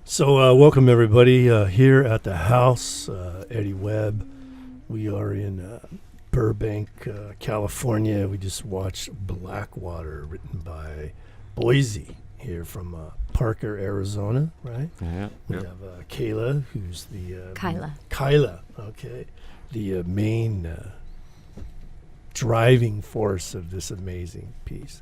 So welcome everybody here at the house, Eddie Webb. We are in Burbank, California. We just watched Blackwater, written by Boise, here from Parker, Arizona, right? Yeah. We have Kyla, who's the Kyla, okay, the main driving force of this amazing piece,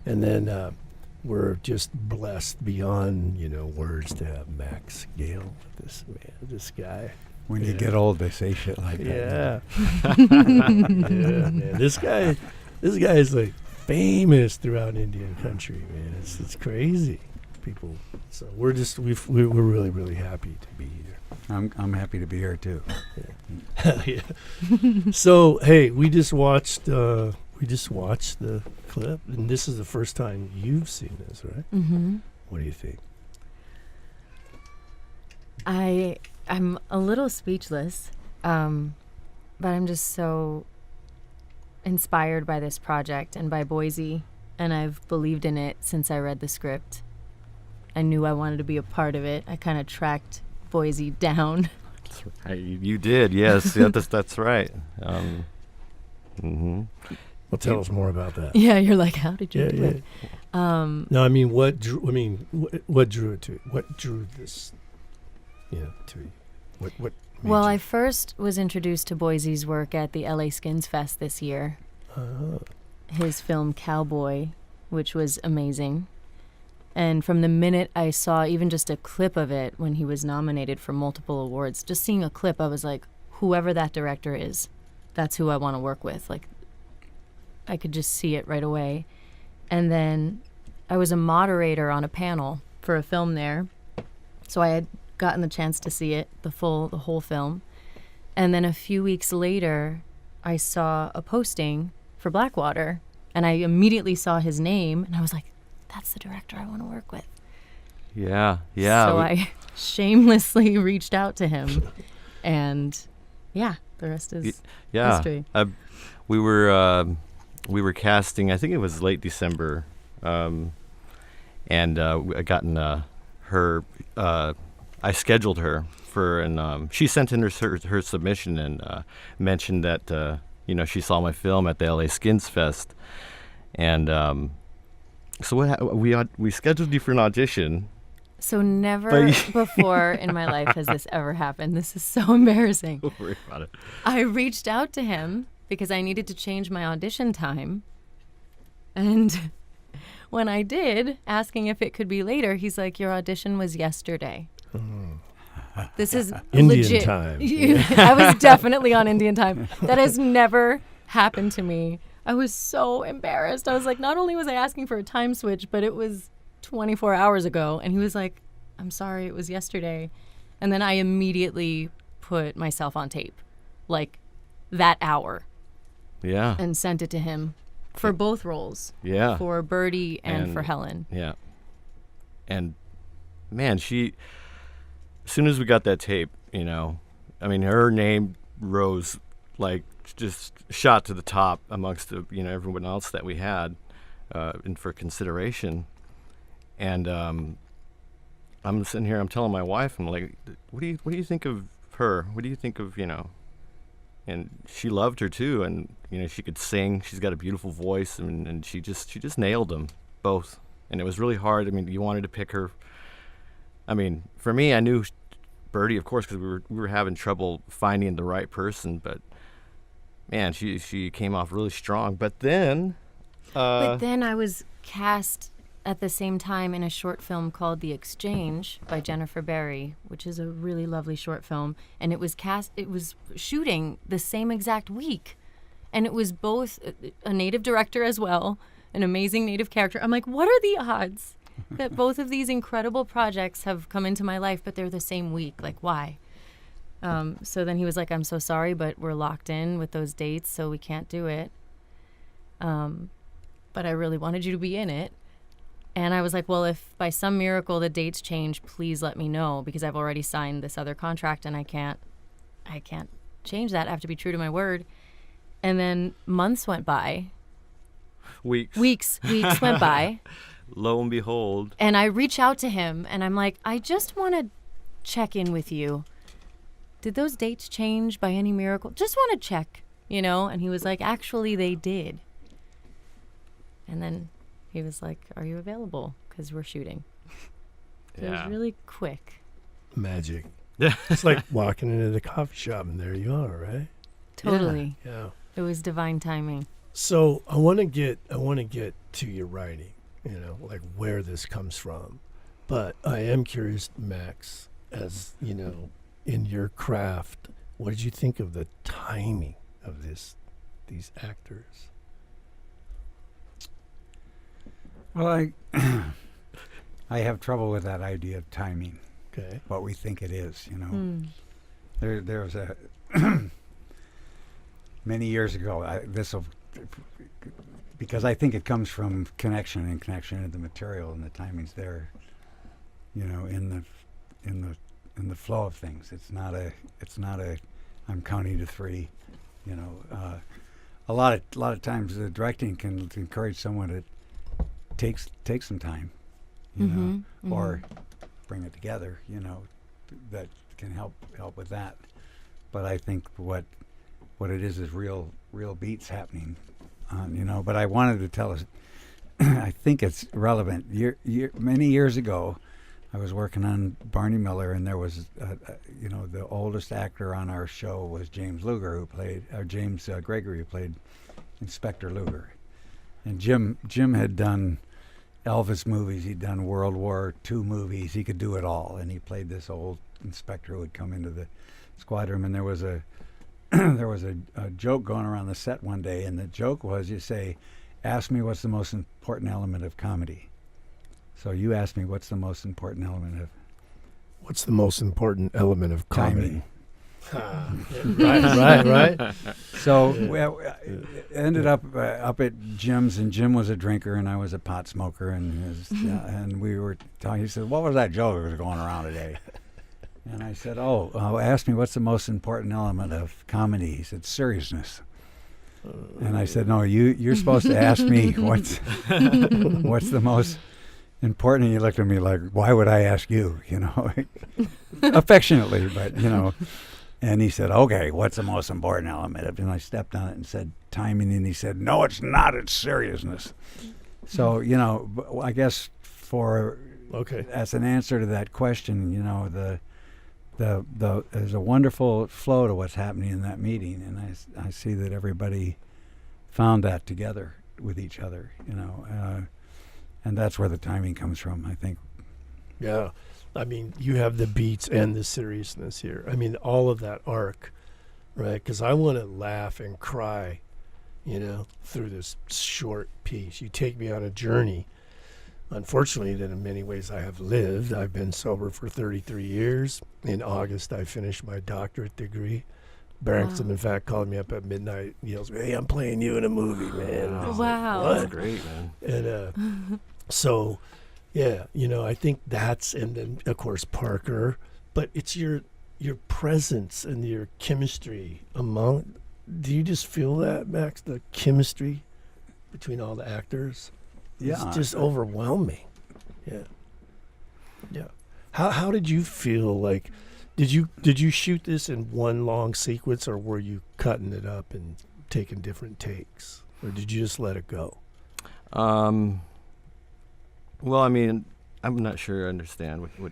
and then. We're just blessed beyond, words to have Max Gail, this guy. When you get old, they say shit like that. Yeah. Yeah, man. This guy is like famous throughout Indian country, man. It's crazy, people. So we're really, really happy to be here. I'm happy to be here too. Yeah. So hey, we just watched the clip, and this is the first time you've seen this, right? Mm-hmm. What do you think? I'm a little speechless, but I'm just so inspired by this project and by Boise, and I've believed in it since I read the script. I knew I wanted to be a part of it. I kind of tracked Boise down. That's right. You did, yes. Yeah, that's right. Well, tell us more about that. Yeah, you're like, how did you do it? No, I mean, what drew it to? What drew this, to you? What? Well, I first was introduced to Boise's work at the LA Skins Fest this year. His film Cowboy, which was amazing. And from the minute I saw even just a clip of it when he was nominated for multiple awards, just seeing a clip, I was like, whoever that director is, that's who I want to work with. Like, I could just see it right away. And then I was a moderator on a panel for a film there. So I had gotten the chance to see it, the whole film. And then a few weeks later, I saw a posting for Blackwater, and I immediately saw his name, and I was like, that's the director I want to work with. Yeah. So I shamelessly reached out to him, and the rest is history. We were casting, I think it was late December, and I gotten her. I scheduled her for, and she sent in her submission and mentioned that she saw my film at the LA Skins Fest, and so we scheduled you for an audition. So never before in my life has this ever happened. This is so embarrassing. Don't worry about it. I reached out to him because I needed to change my audition time. And when I did, asking if it could be later, he's like, your audition was yesterday. This is Indian legit. time. I was definitely on Indian time. That has never happened to me. I was so embarrassed. I was like, not only was I asking for a time switch, but it was 24 hours ago. And he was like, I'm sorry, it was yesterday. And then I immediately put myself on tape, like that hour. Yeah. And sent it to him for both roles. Yeah. For Birdie and for Helen. Yeah. And man, as soon as we got that tape, her name rose like just shot to the top amongst everyone else that we had and for consideration. And I'm sitting here, I'm telling my wife, I'm like, what do you think of her? What do you think of, And she loved her too, and she could sing. She's got a beautiful voice, and she just nailed them both. And it was really hard. I mean, you wanted to pick her. I mean, for me, I knew Birdie, of course, because we were having trouble finding the right person. But man, she came off really strong. But then I was cast at the same time in a short film called The Exchange by Jennifer Berry, which is a really lovely short film. And it was shooting the same exact week. And it was both a native director as well, an amazing native character. I'm like, what are the odds that both of these incredible projects have come into my life, but they're the same week? Like, why? So then he was like, I'm so sorry, but we're locked in with those dates, so we can't do it. But I really wanted you to be in it. And I was like, well, if by some miracle the dates change, please let me know, because I've already signed this other contract and I can't change that. I have to be true to my word. And then months went by. Weeks went by. lo and behold. And I reach out to him, and I'm like, I just want to check in with you. Did those dates change by any miracle? Just want to check, you know? And he was like, actually, they did. And then he was like, are you available? Because we're shooting. So It was really quick. Magic. It's like walking into the coffee shop, and there you are, right? Totally. Yeah. It was divine timing. So I want to get to your writing, you know, like where this comes from. But I am curious, Max, as you know, in your craft, what did you think of the timing of these actors? Well, I have trouble with that idea of timing. Okay. What we think it is, you know. Mm. There was a many years ago. Because I think it comes from connection of the material, and the timing's there. You know, in the flow of things. It's not a I'm counting to three. You know, a lot of times the directing can encourage someone to take some time. You know, or bring it together. You know, that can help with that. But I think what it is real beats happening. You know, but I wanted to tell us. I think it's relevant. Many years ago, I was working on Barney Miller, and there was, you know, the oldest actor on our show was James Gregory, who played Inspector Luger, and Jim had done Elvis movies, he'd done World War II movies, he could do it all, and he played this old inspector who would come into the squad room, and there was a joke going around the set one day, and the joke was, you say, ask me what's the most important element of comedy. So you asked me what's the most important element of... What's the most important element of comedy? Timing. right. So we ended up at Jim's, and Jim was a drinker, and I was a pot smoker, and we were talking. He said, what was that joke that was going around today? And I said, ask me what's the most important element of comedy. He said, seriousness. And I said, no, you're supposed to ask me what's the most important. And he looked at me like, why would I ask you? You know, affectionately, but you know. And he said, okay, what's the most important element of it? And I stepped on it and said timing, and he said, no, it's not, it's seriousness. So, you know, I guess as an answer to that question, you know, there's a wonderful flow to what's happening in that meeting, and I see that everybody found that together with each other, you know, and that's where the timing comes from, I think. Yeah. I mean, you have the beats and the seriousness here. I mean, all of that arc, right? Because I want to laugh and cry, you know, through this short piece. You take me on a journey, unfortunately, that in many ways I have lived. I've been sober for 33 years. In August, I finished my doctorate degree. Branxton, in fact, called me up at midnight, yells, hey, I'm playing you in a movie, man. And I was Wow. like, That's great, man. And so... yeah, you know, I think and then of course Parker, but it's your presence and your chemistry among. Do you just feel that, Max? The chemistry between all the actors, it's just overwhelming. Yeah. How did you feel? Like, did you shoot this in one long sequence, or were you cutting it up and taking different takes, or did you just let it go? Well, I mean, I'm not sure I understand what.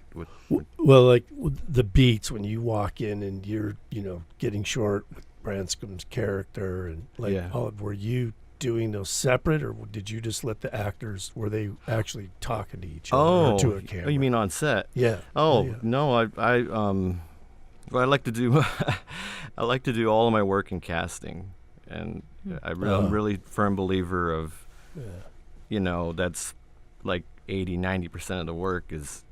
Well, like the beats when you walk in and you're, you know, getting short with Branscom's character and like, were you doing those separate, or did you just let the actors? Were they actually talking to each other or to a camera? Oh, you mean on set? Yeah. Oh yeah. no, I like to do I like to do all of my work in casting, and I'm a really firm believer of, you know, that's like 80-90% of the work is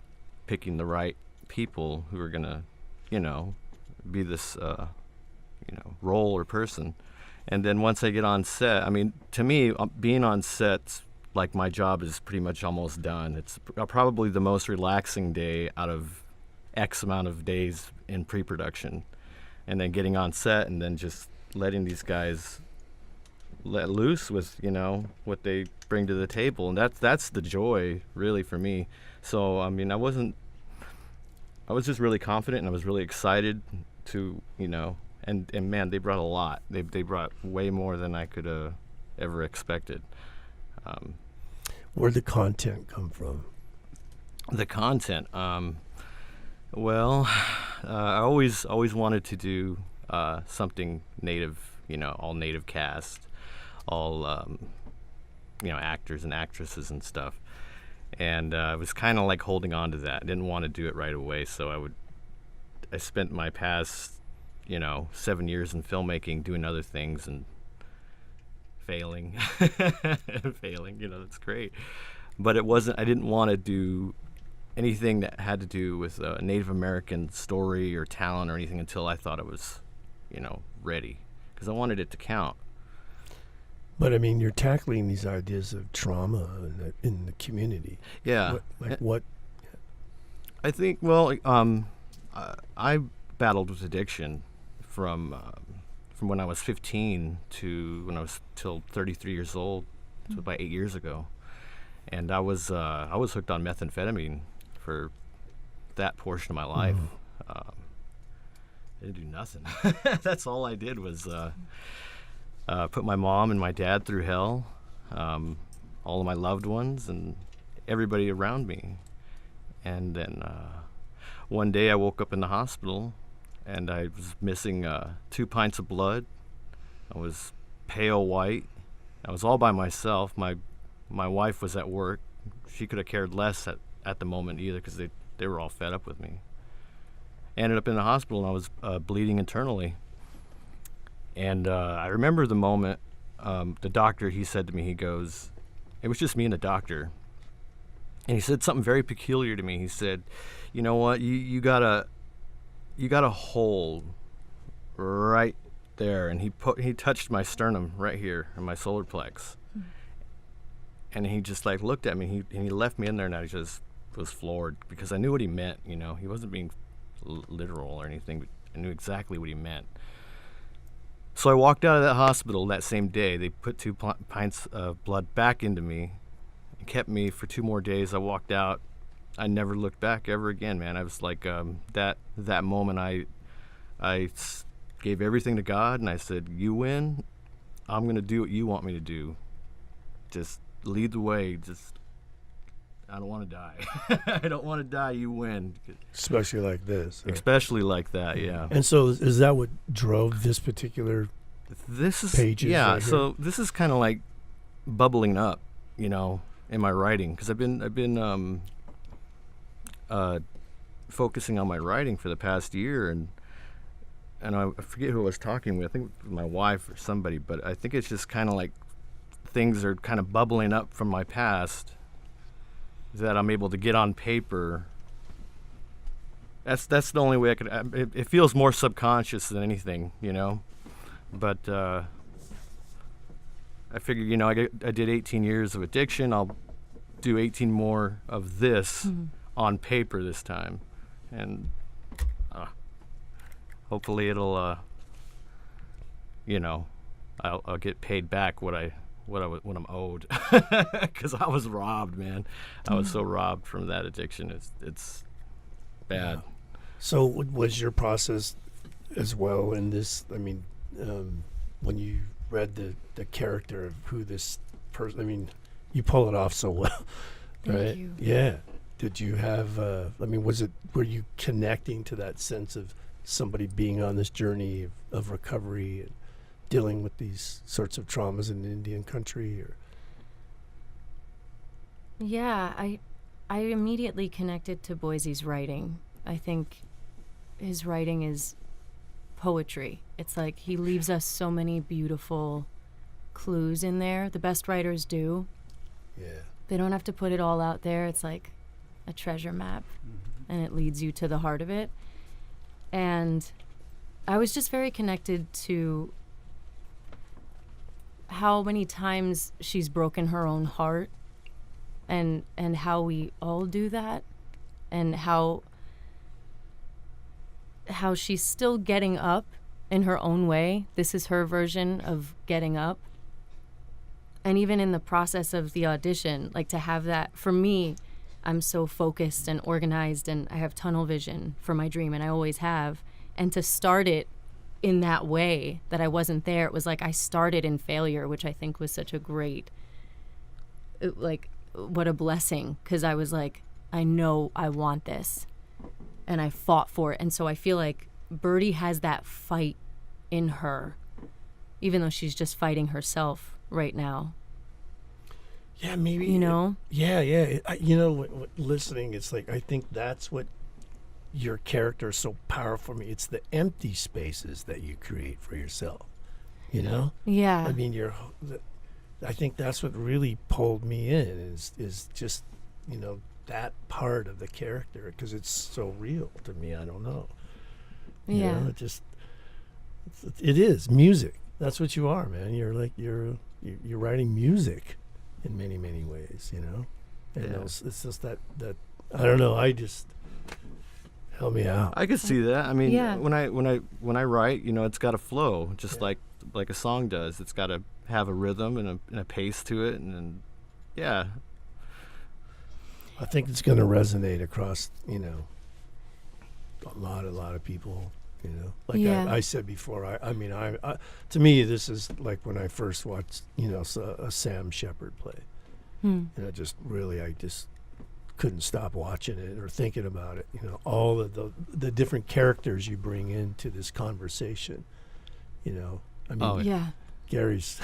picking the right people who are gonna, you know, be this you know, role or person. And then once I get on set, I mean, to me, being on set, like, my job is pretty much almost done. It's probably the most relaxing day out of X amount of days in pre-production, and then getting on set and then just letting these guys let loose with, what they bring to the table, and that's the joy really for me. So I mean, I was just really confident, and I was really excited to, and man, they brought a lot. They brought way more than I could have ever expected. Where'd the content come from? The content, well, I always wanted to do something native, all native cast, all actors and actresses and stuff. And I was kind of like holding on to that. I didn't want to do it right away, so I spent my past 7 years in filmmaking doing other things and failing. That's great. But I didn't want to do anything that had to do with a Native American story or talent or anything until I thought it was, ready, because I wanted it to count. But I mean, you're tackling these ideas of trauma in the community. Yeah. What? I think, well, I battled with addiction from when I was 15 to when I was till 33 years old, so about 8 years ago. And I was hooked on methamphetamine for that portion of my life. I didn't do nothing. That's all I did was put my mom and my dad through hell, all of my loved ones and everybody around me. And then one day I woke up in the hospital and I was missing 2 pints of blood. I was pale white. I was all by myself. My wife was at work. She could have cared less at the moment either, because they were all fed up with me. I ended up in the hospital, and I was bleeding internally. And I remember the moment, the doctor, he said to me, he goes, it was just me and the doctor. And he said something very peculiar to me. He said, you know what, you got a hole right there. And he touched my sternum right here in my solar plex. And he just like looked at me, and he left me in there, and I just was floored, because I knew what he meant. He wasn't being literal or anything, but I knew exactly what he meant. So I walked out of that hospital that same day. They put 2 pints of blood back into me and kept me for 2 more days. I walked out. I never looked back ever again, man. I was like, that moment I gave everything to God, and I said, you win. I'm going to do what you want me to do. Just lead the way. I don't want to die. I don't want to die. You win. Especially like this. Especially like that, yeah. And so is that what drove this particular pages? Yeah, right so this is kind of like bubbling up, in my writing, because I've been focusing on my writing for the past year, and I forget who I was talking with. I think it was my wife or somebody, but I think it's just kind of like things are kind of bubbling up from my past that I'm able to get on paper. That's the only way I could. It feels more subconscious than anything, But I figure, I did 18 years of addiction. I'll do 18 more of this on paper this time, and hopefully it'll, I'll get paid back what I'm owed, because I was robbed, man. I was so robbed from that addiction. It's bad. Yeah. So was your process as well in this? I mean, when you read the character of who this person, I mean, you pull it off so well, right? Thank you. Yeah. Did you have? Were you connecting to that sense of somebody being on this journey of recovery and dealing with these sorts of traumas in Indian country? Or? Yeah, I immediately connected to Boise's writing. I think his writing is poetry. It's like he leaves us so many beautiful clues in there. The best writers do. Yeah. They don't have to put it all out there. It's like a treasure map, and it leads you to the heart of it. And I was just very connected to how many times she's broken her own heart, and how we all do that, and how she's still getting up in her own way. This is her version of getting up, And even in the process of the audition, like to have that, for me, I'm so focused and organized and I have tunnel vision for my dream, and I always have. And to start it in that way that I wasn't there, it was like I started in failure, which I think was such a great, like, what a blessing, because I was like, I know I want this. And I fought for it. And so I feel like Birdie has that fight in her, even though she's just fighting herself right now. Yeah, maybe. You know? Listening, it's like, I think that's what your character is so powerful for me. It's the empty spaces that you create for yourself, you know? Yeah. I mean, I think that's what really pulled me in is just, that part of the character, because it's so real to me. I don't know. Yeah. It is music. That's what you are, man. You're like, you're writing music in many, many ways, And it's just that, I don't know. Help me out. I could see that. I mean, Yeah. when I write, it's got to flow, just like a song does. It's got to have a rhythm and a pace to it, and yeah. I think it's going to resonate across, a lot of people, Like Yeah. I said before, I mean, to me, this is like when I first watched, a Sam Shepard play. And I just couldn't stop watching it or thinking about it. All of the different characters you bring into this conversation. I mean, Yeah. Gary's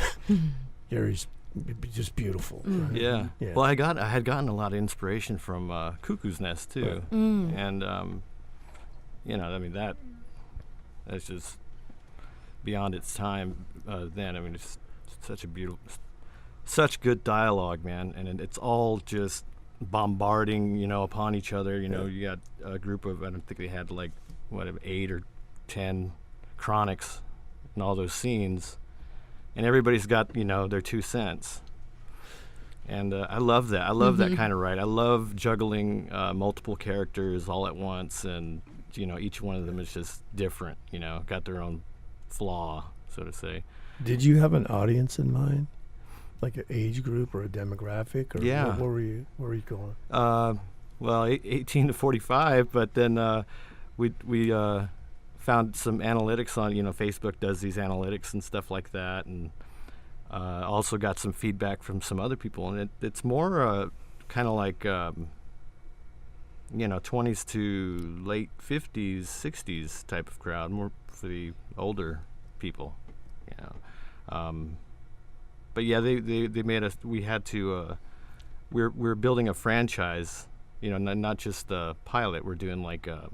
just beautiful. Right? Yeah. Well, I had gotten a lot of inspiration from Cuckoo's Nest too, and I mean that's just beyond its time then. I mean, it's such good dialogue, man, and it's all just bombarding, upon each other. You got a group of, I don't think they had 8 or 10 chronics in all those scenes, and everybody's got their 2 cents. And I love that. I love that kind of write. I love juggling multiple characters all at once, and each one of them is just different. Got their own flaw, so to say. Did you have an audience in mind, like an age group or a demographic, or Yeah. where were you going? Well, 18 to 45, but then we found some analytics on, Facebook does these analytics and stuff like that, and also got some feedback from some other people, and it's more kind of like 20s to late 50s, 60s type of crowd, more for the older people, but yeah, they made us. We had to. We're building a franchise, not just a pilot. We're doing like a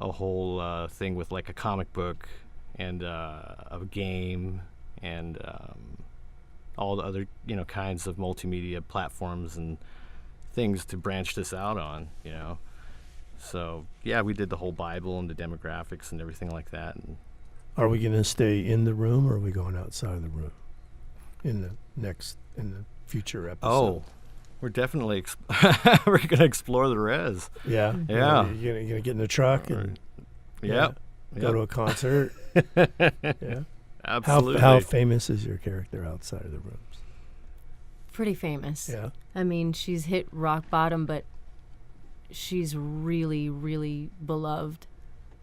whole thing with like a comic book and a game and all the other kinds of multimedia platforms and things to branch this out on. So yeah, we did the whole Bible and the demographics and everything like that. And Are we going to stay in the room, or are we going outside of the room in the future episode? oh, we're definitely we're gonna explore the res. Yeah. Yeah. You're gonna get in the truck and Yep. go to a concert. Yeah. Absolutely. How famous is your character outside of the rooms? Pretty famous. Yeah. I mean, she's hit rock bottom, but she's really, really beloved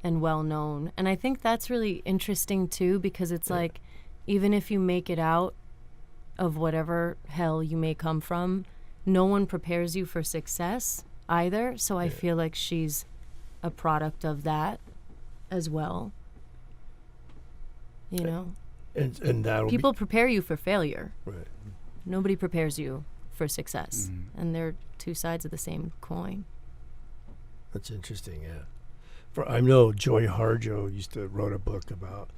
and well known. And I think that's really interesting too, because it's like, even if you make it out of whatever hell you may come from, no one prepares you for success either. So I feel like she's a product of that as well. And that'll People prepare you for failure. right. Nobody prepares you for success. And they're two sides of the same coin. That's interesting. Yeah. I know Joy Harjo wrote a book about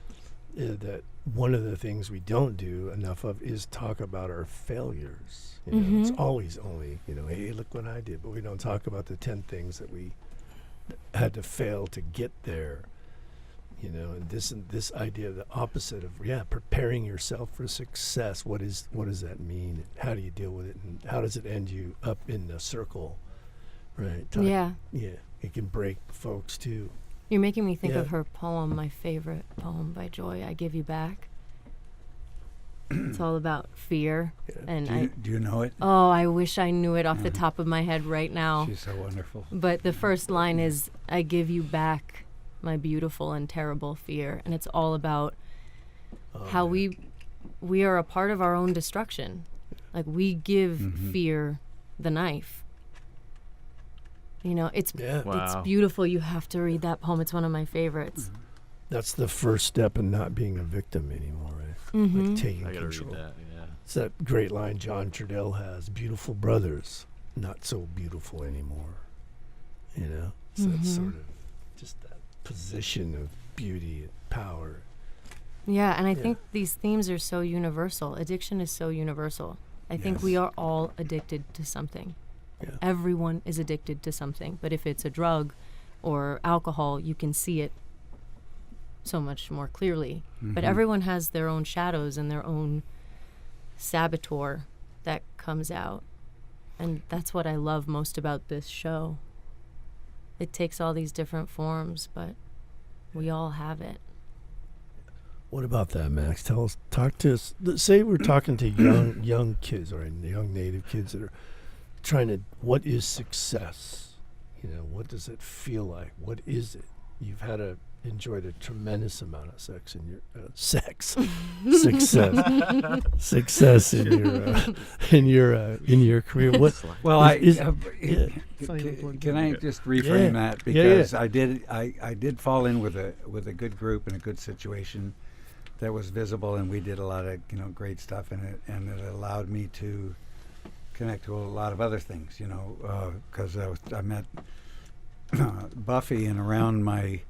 that. One of the things we don't do enough of is talk about our failures. It's always only, hey, look what I did, but we don't talk about the 10 things that we had to fail to get there. And this idea of the opposite of preparing yourself for success. What does that mean? How do you deal with it? And how does it end you up in the circle? Right. Yeah. Yeah. It can break folks too. You're making me think Yeah. of her poem, my favorite poem by Joy, I Give You Back. It's all about fear. Yeah. And Do you know it? oh, I wish I knew it off the Yeah. top of my head right now. She's so wonderful. But the first line is, I give you back my beautiful and terrible fear. And it's all about how we are a part of our own destruction. Like, we give fear the knife. You know, it's Yeah. Wow. it's beautiful. You have to read that poem. It's one of my favorites. That's the first step in not being a victim anymore, right? Mm-hmm. Like taking I gotta control. read that. Yeah. It's that great line John Trudell has, beautiful brothers, not so beautiful anymore. You know? It's that sort of, just that position of beauty and power. Yeah, and I Yeah. think these themes are so universal. Addiction is so universal. I think we Yes. are all addicted to something. Yeah. Everyone is addicted to something. But if it's a drug or alcohol, you can see it so much more clearly. But everyone has their own shadows and their own saboteur that comes out. And that's what I love most about this show. It takes all these different forms, but we all have it. What about that, Max? Talk to us. Say we're talking to young kids, or young Native kids that are trying to. What is success? You know, what does it feel like? What is it? You've enjoyed a tremendous amount of sex in your success in your career. What? Well, yeah. can I just reframe Yeah. that, Yeah, yeah. because I did fall in with a good group and a good situation that was visible, and we did a lot of great stuff in it, and it allowed me to connect to a lot of other things, because I met Buffy, and around my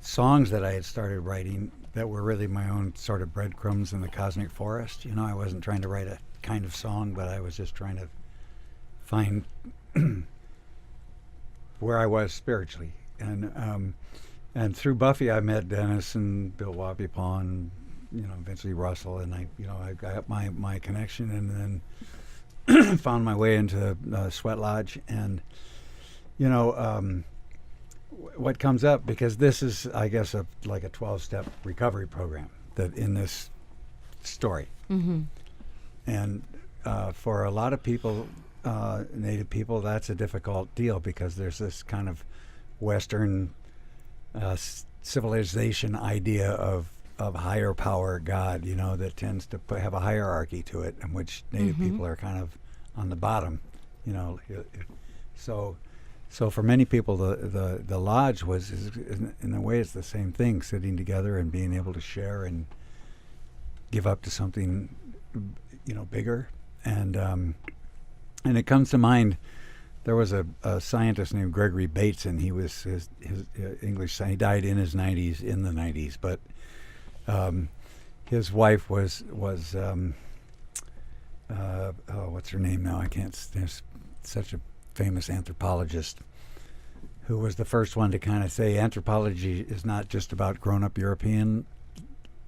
songs that I had started writing that were really my own sort of breadcrumbs in the cosmic forest. I wasn't trying to write a kind of song, but I was just trying to find where I was spiritually. And through Buffy, I met Dennis and Bill Wapipaw and eventually Russell, and I got my connection, and then found my way into Sweat Lodge, and what comes up, because this is, I guess, like a 12-step recovery program that in this story. And for a lot of people, Native people, that's a difficult deal, because there's this kind of Western civilization idea of higher power, God, that tends to have a hierarchy to it, in which Native people are kind of on the bottom, So for many people, the lodge is in a way, it's the same thing, sitting together and being able to share and give up to something, bigger. And it comes to mind, there was a scientist named Gregory Bateson. He was his English. He died in his 90s, but his wife was what's her name now? I can't. There's such a famous anthropologist who was the first one to kind of say anthropology is not just about grown-up European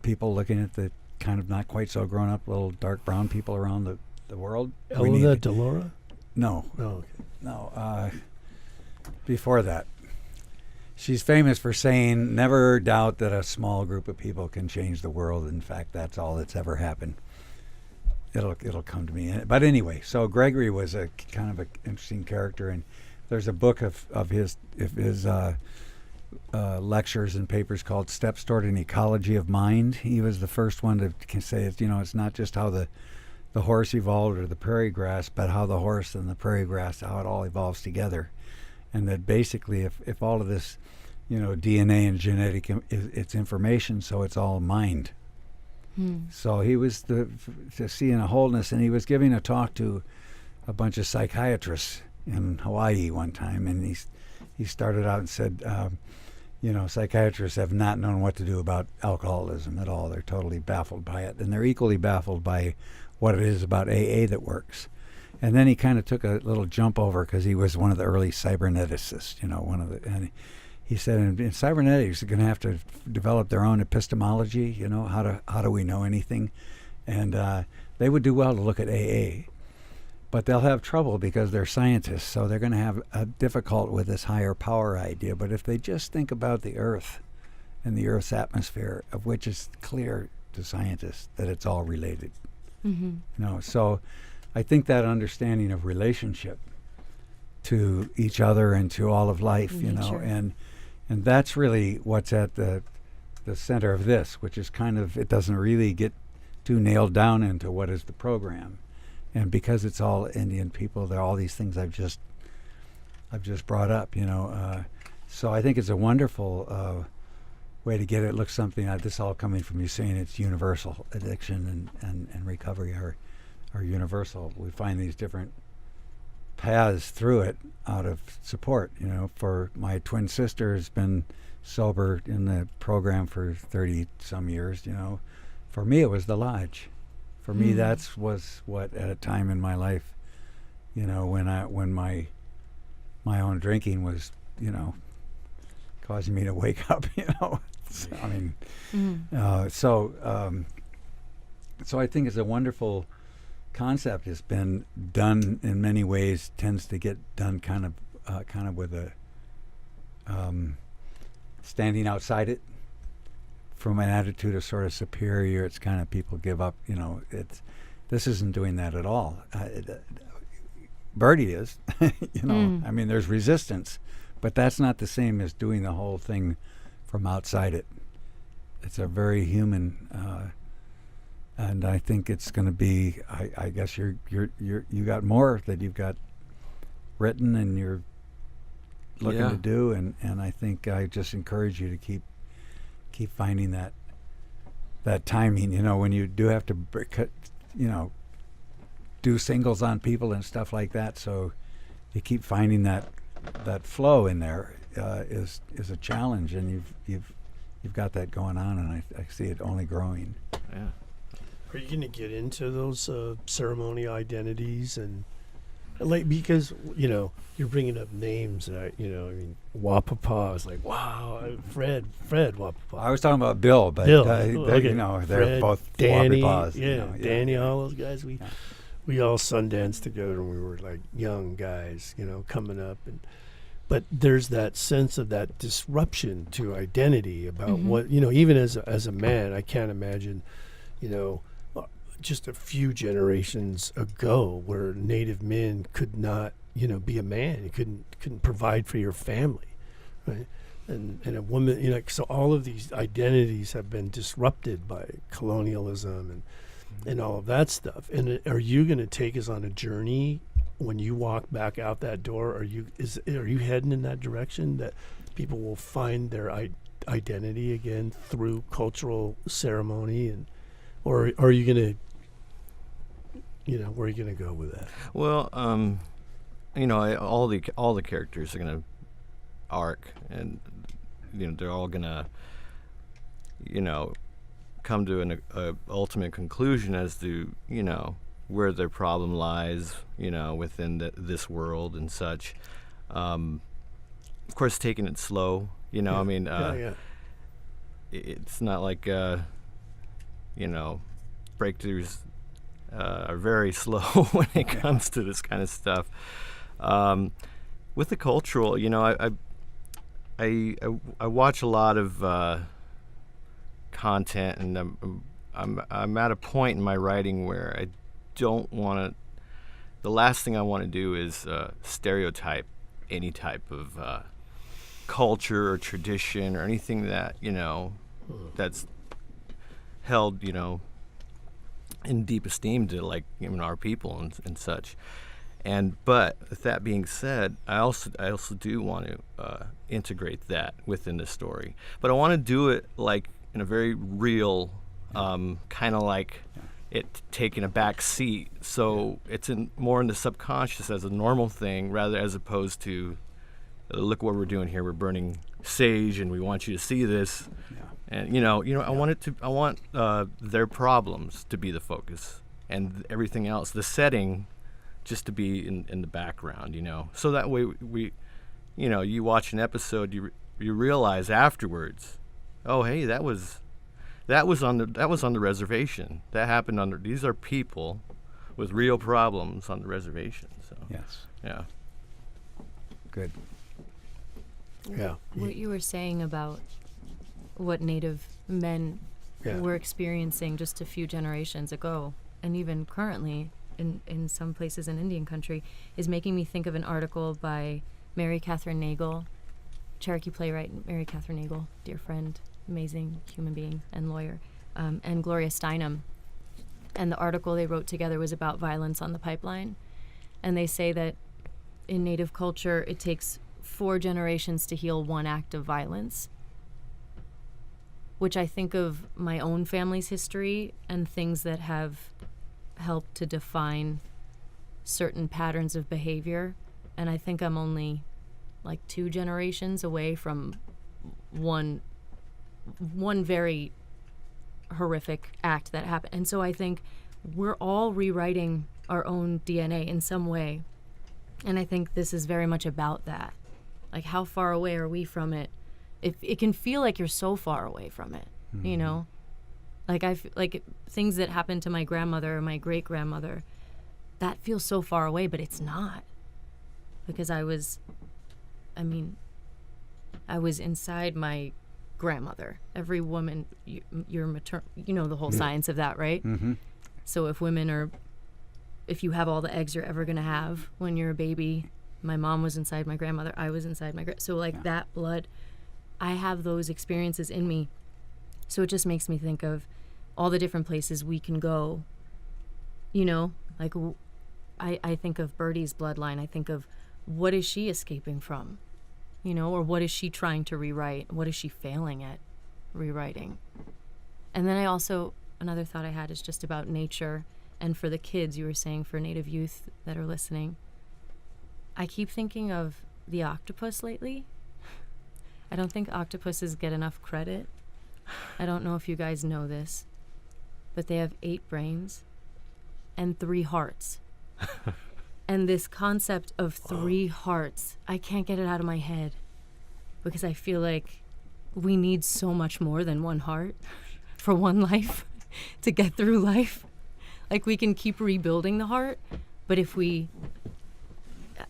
people looking at the kind of not quite so grown-up little dark brown people around the world. Elena Delora? No. Oh, okay. No. Before that. She's famous for saying, never doubt that a small group of people can change the world. In fact, that's all that's ever happened. It'll come to me. But anyway, so Gregory was a kind of an interesting character, and there's a book of his lectures and papers called Steps Toward an Ecology of Mind. He was the first one to say, it's not just how the horse evolved or the prairie grass, but how the horse and the prairie grass, how it all evolves together. And that basically if all of this, DNA and genetic, it's information, so it's all mind. So he was to see in a wholeness, and he was giving a talk to a bunch of psychiatrists in Hawaii one time, and he started out and said, psychiatrists have not known what to do about alcoholism at all. They're totally baffled by it, and they're equally baffled by what it is about AA that works. And then he kind of took a little jump over, because he was one of the early cyberneticists, and he said, in cybernetics, they're going to have to develop their own epistemology, how do we know anything? And they would do well to look at AA, but they'll have trouble because they're scientists, so they're going to have a difficult with this higher power idea. But if they just think about the Earth and the Earth's atmosphere, of which is clear, to scientists, that it's all related. Mm-hmm. You know, so I think that understanding of relationship to each other and to all of life, you know, Nature. and that's really what's at the center of this, which is kind of, it doesn't really get too nailed down into what is the program. And because it's all Indian people, there are all these things I've just brought up, you know. So I think it's a wonderful way to get it. Look, something this all coming from you saying it's universal. Addiction and recovery are universal. We find these different paths through it out of support. You know, for my twin sister has been sober in the program for 30 some years. You know, for me it was the lodge. For me, that's was what at a time in my life, you know, when my own drinking was, you know, causing me to wake up. You know, so, I mean, so I think it's a wonderful concept. It's been done in many ways. Tends to get done kind of with a standing outside it from an attitude of sort of superior. It's kind of people give up. You know, this isn't doing that at all. Birdie is. You know, I mean, there's resistance, but that's not the same as doing the whole thing from outside it. It's a very human, and I think it's going to be. I guess you got more that you've got written and you're looking to do, and I think I just encourage you to keep finding that timing. You know, when you do have to, you know, do singles on people and stuff like that. So you keep finding that flow in there is a challenge, and you've got that going on, and I see it only growing. Yeah. Are you going to get into those ceremony identities and like, because you know you're bringing up names that you know, I mean, Wapapa is like, wow, Fred Wapapa. I was talking about Bill, but okay. you know, they're Fred, both Danny, Wapapas, yeah, you know, Danny, all those guys. We all Sundance together when we were like young guys, you know, coming up, but there's that sense of that disruption to identity about what, you know, even as a man, I can't imagine, you know, just a few generations ago where Native men could not, you know, be a man. You couldn't provide for your family, right? And a woman, you know, so all of these identities have been disrupted by colonialism and all of that stuff. And are you going to take us on a journey when you walk back out that door? Are you heading in that direction that people will find their identity again through cultural ceremony, or are you going to, you know, where are you going to go with that? Well, you know, all the characters are gonna arc, and you know, they're all gonna, you know, come to an ultimate conclusion as to, you know, where their problem lies, you know, within this world and such. Of course, taking it slow, you know. I mean, it's not like, you know, breakthroughs are very slow when it comes to this kind of stuff. With the cultural, you know, I watch a lot of content, and I'm at a point in my writing where I don't want to. The last thing I want to do is stereotype any type of culture or tradition or anything that, you know, that's held, you know, in deep esteem to, like, you know, our people and such. But with that being said, I also do want to integrate that within the story. But I want to do it like in a very real, kind of like it taking a back seat. So it's more in the subconscious as a normal thing, rather as opposed to, look what we're doing here. We're burning sage, and we want you to see this. And you know, I want their problems to be the focus, and everything else, the setting, just to be in the background, you know. So that way we, you know, you watch an episode, you realize afterwards, oh, hey, that was on the reservation. That happened these are people with real problems on the reservation. So Yes. Yeah. Good. Yeah. What you were saying about what Native men were experiencing just a few generations ago, and even currently in some places in Indian country, is making me think of an article by Mary Catherine Nagel, Cherokee playwright Mary Catherine Nagel, dear friend, amazing human being and lawyer, and Gloria Steinem. And the article they wrote together was about violence on the pipeline. And they say that in Native culture, it takes 4 generations to heal one act of violence, which I think of my own family's history and things that have helped to define certain patterns of behavior. And I think I'm only like 2 generations away from one very horrific act that happened. And so I think we're all rewriting our own DNA in some way. And I think this is very much about that. Like, how far away are we from it? It can feel like you're so far away from it, you know? Like things that happened to my grandmother or my great-grandmother, that feels so far away, but it's not. Because I was inside my grandmother. Every woman, you're maternal, you know the whole science of that, right? Mm-hmm. So if you have all the eggs you're ever going to have when you're a baby, my mom was inside my grandmother, I was inside my so that blood, I have those experiences in me. So it just makes me think of all the different places we can go, you know, like I think of Birdie's bloodline. I think of, what is she escaping from, you know, or what is she trying to rewrite? What is she failing at rewriting? And then another thought I had is just about nature. And for the kids, you were saying, for Native youth that are listening, I keep thinking of the octopus lately. I don't think octopuses get enough credit. I don't know if you guys know this, but they have 8 brains and 3 hearts. And this concept of 3 hearts, I can't get it out of my head, because I feel like we need so much more than 1 heart for 1 life to get through life. Like, we can keep rebuilding the heart, but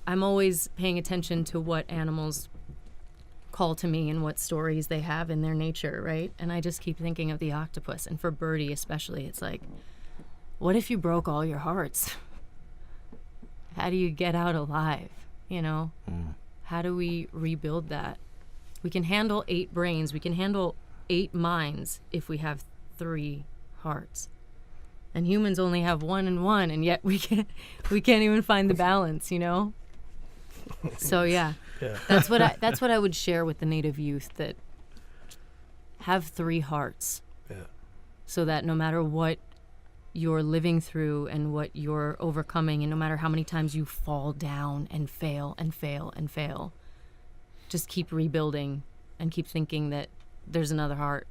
I'm always paying attention to what animals call to me and what stories they have in their nature, right? And I just keep thinking of the octopus. And for Birdie especially, it's like, what if you broke all your hearts? How do you get out alive, you know? How do we rebuild that? We can handle 8 brains. We can handle 8 minds if we have 3 hearts. And humans only have 1 and 1, and yet we can't even find the balance, you know? So yeah. That's what I would share with the Native youth, that have 3 hearts. Yeah. So that no matter what you're living through and what you're overcoming, and no matter how many times you fall down and fail and fail and fail, just keep rebuilding and keep thinking that there's another heart.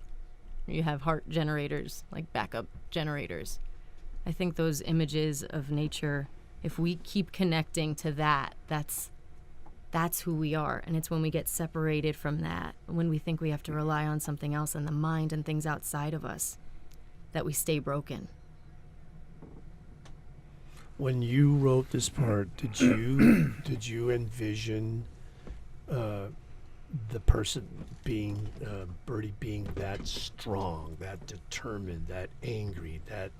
You have heart generators, like backup generators. I think those images of nature, if we keep connecting to that, that's who we are. And it's when we get separated from that, when we think we have to rely on something else and the mind and things outside of us, that we stay broken. When you wrote this part, did you envision the person being Birdie being that strong, that determined, that angry, that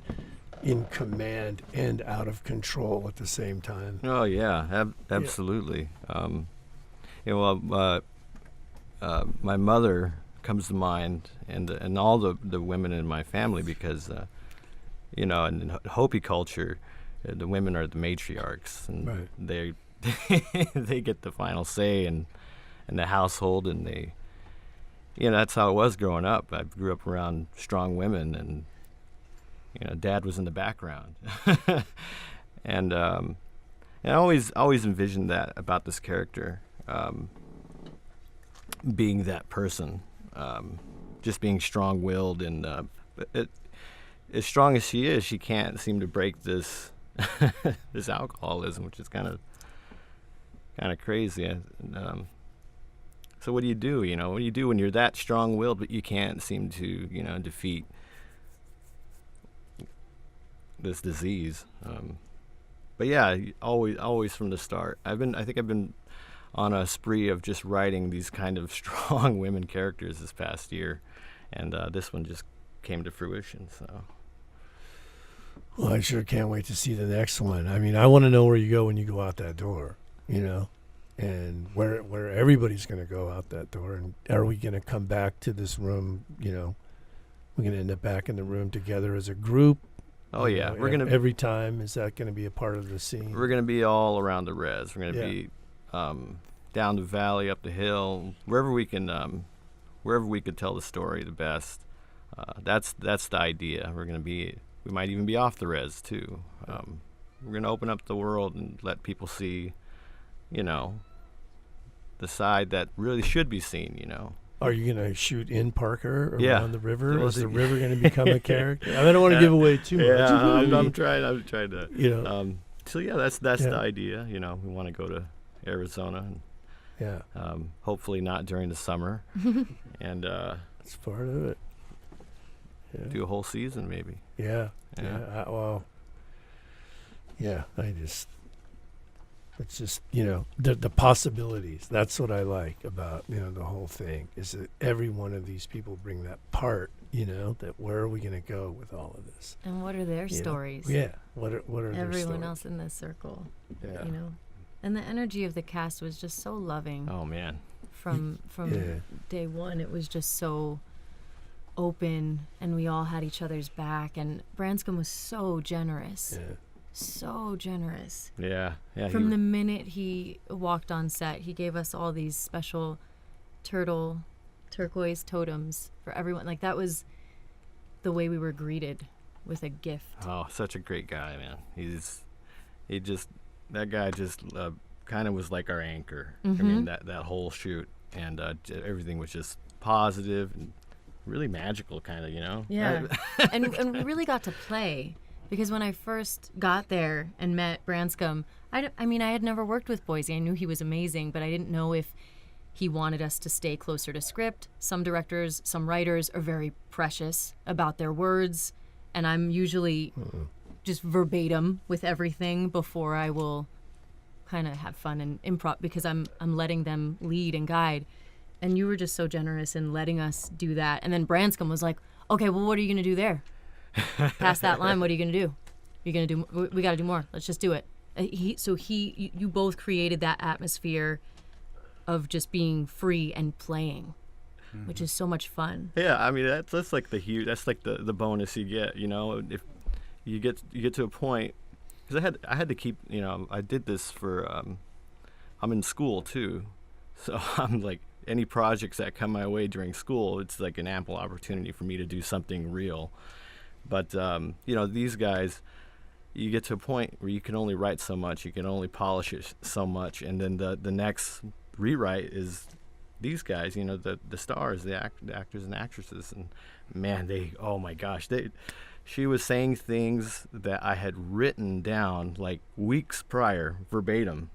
in command and out of control at the same time? Oh yeah, absolutely. My mother comes to mind, and all the women in my family, because in Hopi culture, the women are the matriarchs, and right. they get the final say in the household, and that's how it was growing up. I grew up around strong women, and Dad was in the background, and I always envisioned that about this character, being that person, just being strong-willed, and as strong as she is, she can't seem to break this this alcoholism, which is kind of crazy. So what do you do? What do you do when you're that strong-willed, but you can't seem to defeat this disease? But yeah, always from the start. I think I've been on a spree of just writing these kind of strong women characters this past year, and this one just came to fruition. So Well, I sure can't wait to see the next one. I mean, I want to know where you go when you go out that door, you know, and where everybody's going to go out that door. And are we going to come back to this room, you know, we're going to end up back in the room together as a group? oh You yeah, know, we're gonna every time, is that going to be a part of the scene? we're gonna be all around the res. We're gonna Yeah. be down the valley, up the hill, wherever we can, wherever we could tell the story the best. That's the idea. We might even be off the res too. We're gonna open up the world and let people see, you know, the side that really should be seen. You know. Are you going to shoot in Parker around Yeah. the river? Well, Is the the- river going to become a character? I don't want to give away too much. Yeah, I mean, I'm trying to. you know, So yeah, that's Yeah. the idea. You know, we want to go to Arizona, yeah, and hopefully not during the summer, and that's part of it. Yeah. do a whole season maybe. Yeah. Yeah. Well, yeah, it's just, you know, the possibilities. That's what I like about, you know, the whole thing, is that every one of these people bring that part, you know, that where are we going to go with all of this? And what are their You know? stories? Yeah. What are their Everyone stories? else in this circle, Yeah. you know. And the energy of the cast was just so loving Oh man. from Yeah. day one. It was just so open, and we all had each other's back. And Branscombe was so generous, Yeah. so generous. Yeah. Yeah. From the minute he walked on set, he gave us all these special turquoise totems for everyone. Like, that was the way we were greeted, with a gift. Oh, such a great guy, man. That guy just kind of was like our anchor. I mean, that whole shoot, and everything was just positive and really magical, kind of, you know. Yeah. and we really got to play, because when I first got there and met Branscombe, I mean, I had never worked with Boise. I knew he was amazing, but I didn't know if he wanted us to stay closer to script. Some directors, some writers are very precious about their words, and I'm usually just verbatim with everything before I will kind of have fun and improv, because I'm letting them lead and guide. And you were just so generous in letting us do that. And then Branscombe was like, okay, well, what are you going to do there? Past that line, what are you going to do? You're going to do, we got to do more. Let's just do it. You both created that atmosphere of just being free and playing, which is so much fun. Yeah, I mean that's like the bonus you get, you know, if you get to a point, because I had to keep, you know, I did this for I'm in school too, so I'm like, any projects that come my way during school, it's like an ample opportunity for me to do something real. But you know, these guys, you get to a point where you can only write so much, you can only polish it so much, and then the next rewrite is these guys, you know, the stars, the actors and actresses, and man, oh my gosh, she was saying things that I had written down like weeks prior, verbatim,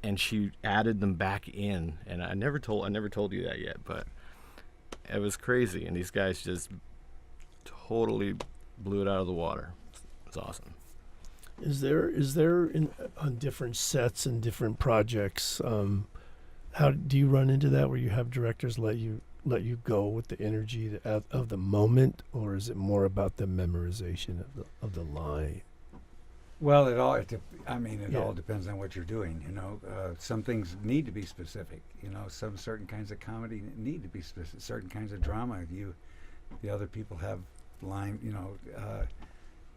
and she added them back in, and I never told you that yet, but it was crazy, and these guys just totally blew it out of the water. It's awesome. Is there on different sets and different projects? How do you run into that, where you have directors let you go with the energy of the moment, or is it more about the memorization of the line? Well, it all depends on what you're doing. You know, some things need to be specific. You know, some certain kinds of comedy need to be specific. Certain kinds of drama, the other people have line. You know,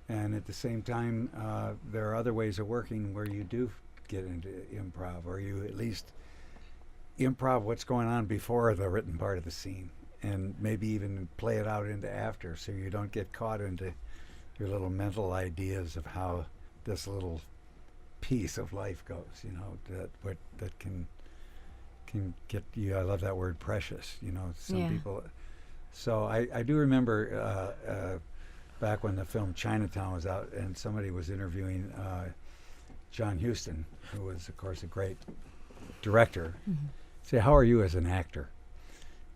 and at the same time, there are other ways of working where you do get into improv, or you at least improv what's going on before the written part of the scene, and maybe even play it out into after, so you don't get caught into your little mental ideas of how this little piece of life goes. You know, that can get you. I love that word, precious. You know, some people. So I do remember back when the film Chinatown was out, and somebody was interviewing John Huston, who was, of course, a great director. Say, how are you as an actor?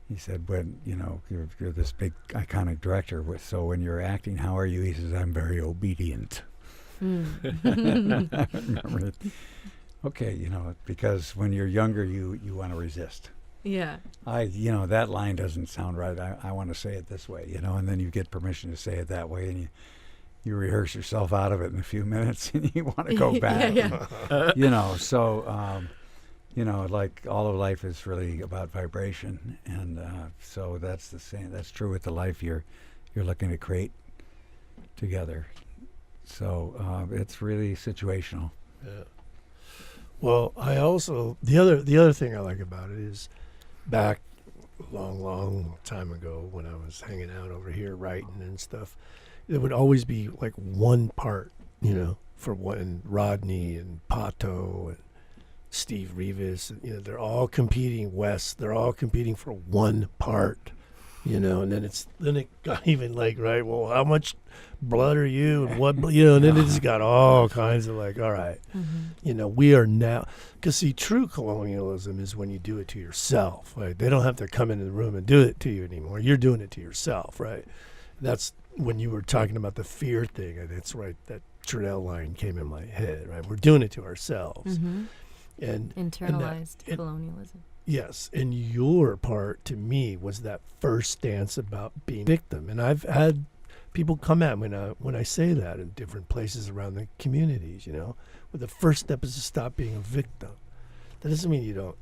He said, when, you know, you're this big iconic director, so when you're acting, how are you? He says, I'm very obedient. I remember it. Okay, you know, because when you're younger, you want to resist. Yeah. That line doesn't sound right. I want to say it this way, and then you get permission to say it that way, and you rehearse yourself out of it in a few minutes, and you want to go back. Like all of life is really about vibration, and so that's the same. That's true with the life you're looking to create together. So it's really situational. Yeah. Well, I also the other thing I like about it is back long time ago when I was hanging out over here writing and stuff, there would always be like one part, for one Rodney and Pato and Steve Rivas. They're all competing. Wes, they're all competing for one part. And then it got even like, right, well, how much blood are you and what, and then it just got all kinds of like, all right, we are now, because see, true colonialism is when you do it to yourself, right? They don't have to come into the room and do it to you anymore. You're doing it to yourself, right? That's when you were talking about the fear thing. That's right, that Trudell line came in my head, right? We're doing it to ourselves. And internalized colonialism. Yes, and your part to me was that first stance about being a victim. And I've had people come at me when I say that in different places around the communities, where the first step is to stop being a victim. That doesn't mean you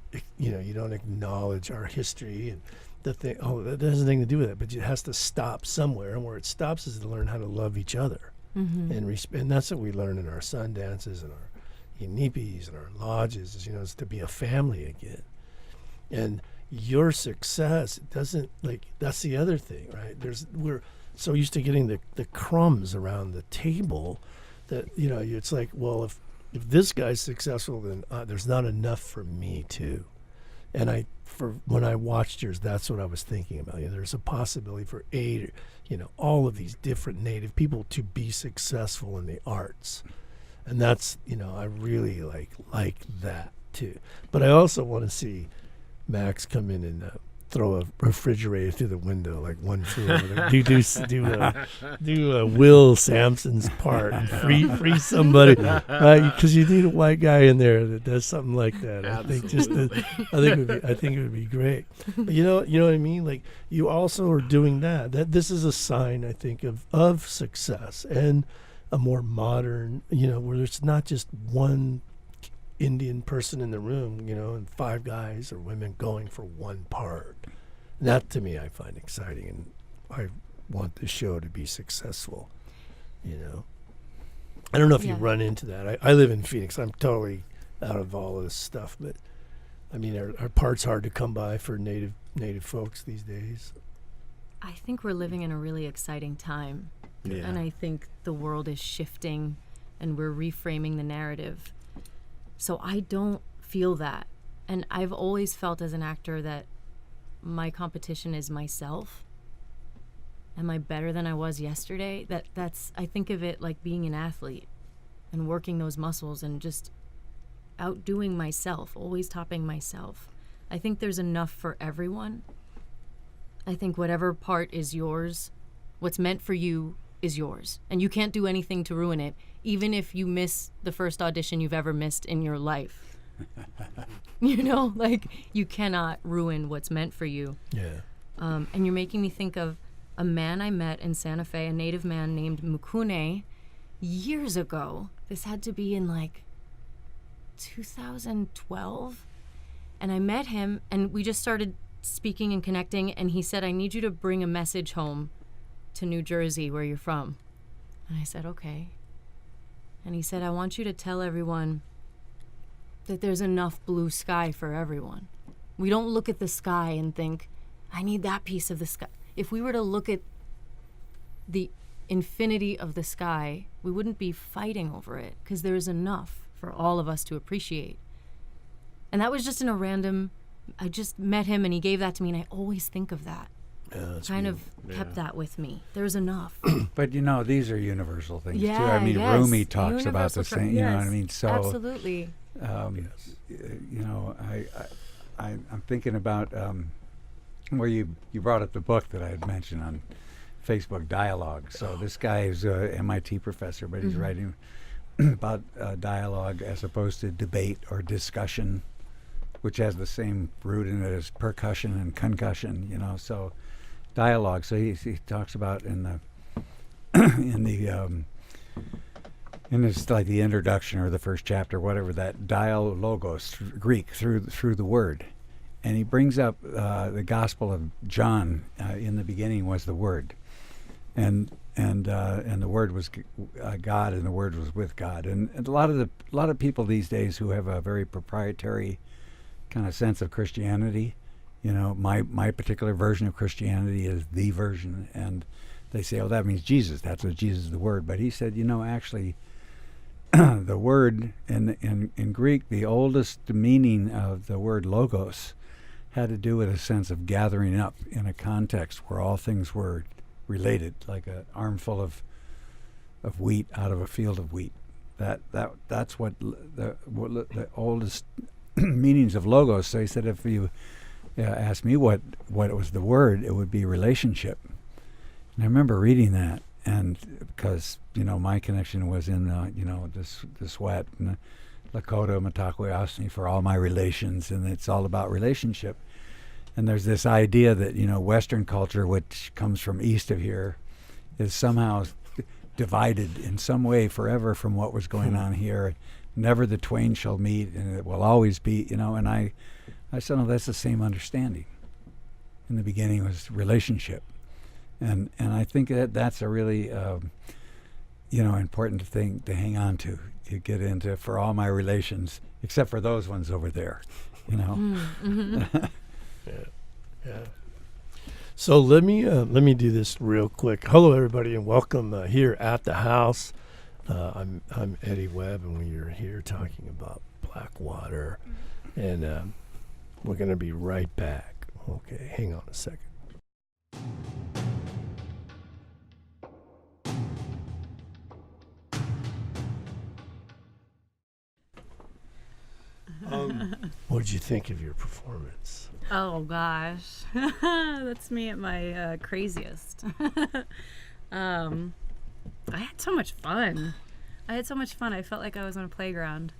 don't acknowledge our history and the thing. Oh, that has nothing to do with it, but it has to stop somewhere. And where it stops is to learn how to love each other. And that's what we learn in our sun dances and our Inipis and our lodges, is to be a family again. And your success doesn't, that's the other thing, right? We're so used to getting the crumbs around the table that, it's like, well, if this guy's successful, then there's not enough for me too. And when I watched yours, that's what I was thinking about. There's a possibility for all of these different Native people to be successful in the arts. And that's, I really like that too. But I also want to see Max come in and throw a refrigerator through the window, like one flew over there. Do Will Sampson's part and free somebody, right? Because you need a white guy in there that does something like that. I think it would be great. But you know what I mean? Like, you also are doing that. That this is a sign, I think, of success and a more modern, where it's not just one Indian person in the room, and 5 guys or women going for one part. That to me I find exciting, and I want the show to be successful. I don't know if you run into that. I live in Phoenix. I'm totally out of all of this stuff, but I mean, are parts hard to come by for native folks these days? I think we're living in a really exciting time. Yeah. And I think the world is shifting and we're reframing the narrative. So I don't feel that. And I've always felt as an actor that my competition is myself. Am I better than I was yesterday? That's I think of it like being an athlete and working those muscles and just outdoing myself, always topping myself. I think there's enough for everyone. I think whatever part is yours, what's meant for you is yours. And you can't do anything to ruin it, even if you miss the first audition you've ever missed in your life. You cannot ruin what's meant for you. Yeah. And you're making me think of a man I met in Santa Fe, a native man named Mukune, years ago. This had to be in 2012. And I met him and we just started speaking and connecting, and he said, I need you to bring a message home to New Jersey, where you're from. And I said, okay. And he said, I want you to tell everyone that there's enough blue sky for everyone. We don't look at the sky and think, I need that piece of the sky. If we were to look at the infinity of the sky, we wouldn't be fighting over it, because there's enough for all of us to appreciate. And that was just in a random, I just met him and he gave that to me, and I always think of that. Yeah, Kind of kept that with me. There's enough. But these are universal things too. Yeah, I mean, yes. Rumi talks about the Universal same. You know what I mean? So absolutely. Yes. I'm thinking about where you brought up the book that I had mentioned on Facebook Dialogue. So this guy is a MIT professor, but he's writing about dialogue as opposed to debate or discussion. which has the same root in it as percussion and concussion, so dialogue. So he talks about in the in this, like, the introduction or the first chapter, whatever, that dialogos, Greek, through the word. And he brings up the Gospel of John. In the beginning was the Word, and the Word was God, and the Word was with God. And a lot of people these days who have a very proprietary kind of sense of Christianity, my particular version of Christianity is the version, and they say, oh, that means Jesus. That's what Jesus is, the Word. But he said, actually, the word in Greek, the oldest meaning of the word logos had to do with a sense of gathering up in a context where all things were related, like an armful of wheat out of a field of wheat. That's what the oldest meanings of logos. So he said, if you ask me what was the word, it would be relationship. And I remember reading that, and because my connection was in the sweat and Lakota Matakwe Asni for all my relations, and it's all about relationship. And there's this idea that Western culture, which comes from east of here, is somehow divided in some way forever from what was going on here. Never the twain shall meet, and it will always be. And I said, no, that's the same understanding. In the beginning was relationship. And I think that's a really important thing to hang on to get into, for all my relations, except for those ones over there, Mm-hmm. Yeah. So let me do this real quick. Hello, everybody, and welcome here at the house. I'm Eddie Webb, and we are here talking about Blackwater, and we're going to be right back. Okay, hang on a second. What did you think of your performance? Oh gosh, that's me at my craziest. I had so much fun. I felt like I was on a playground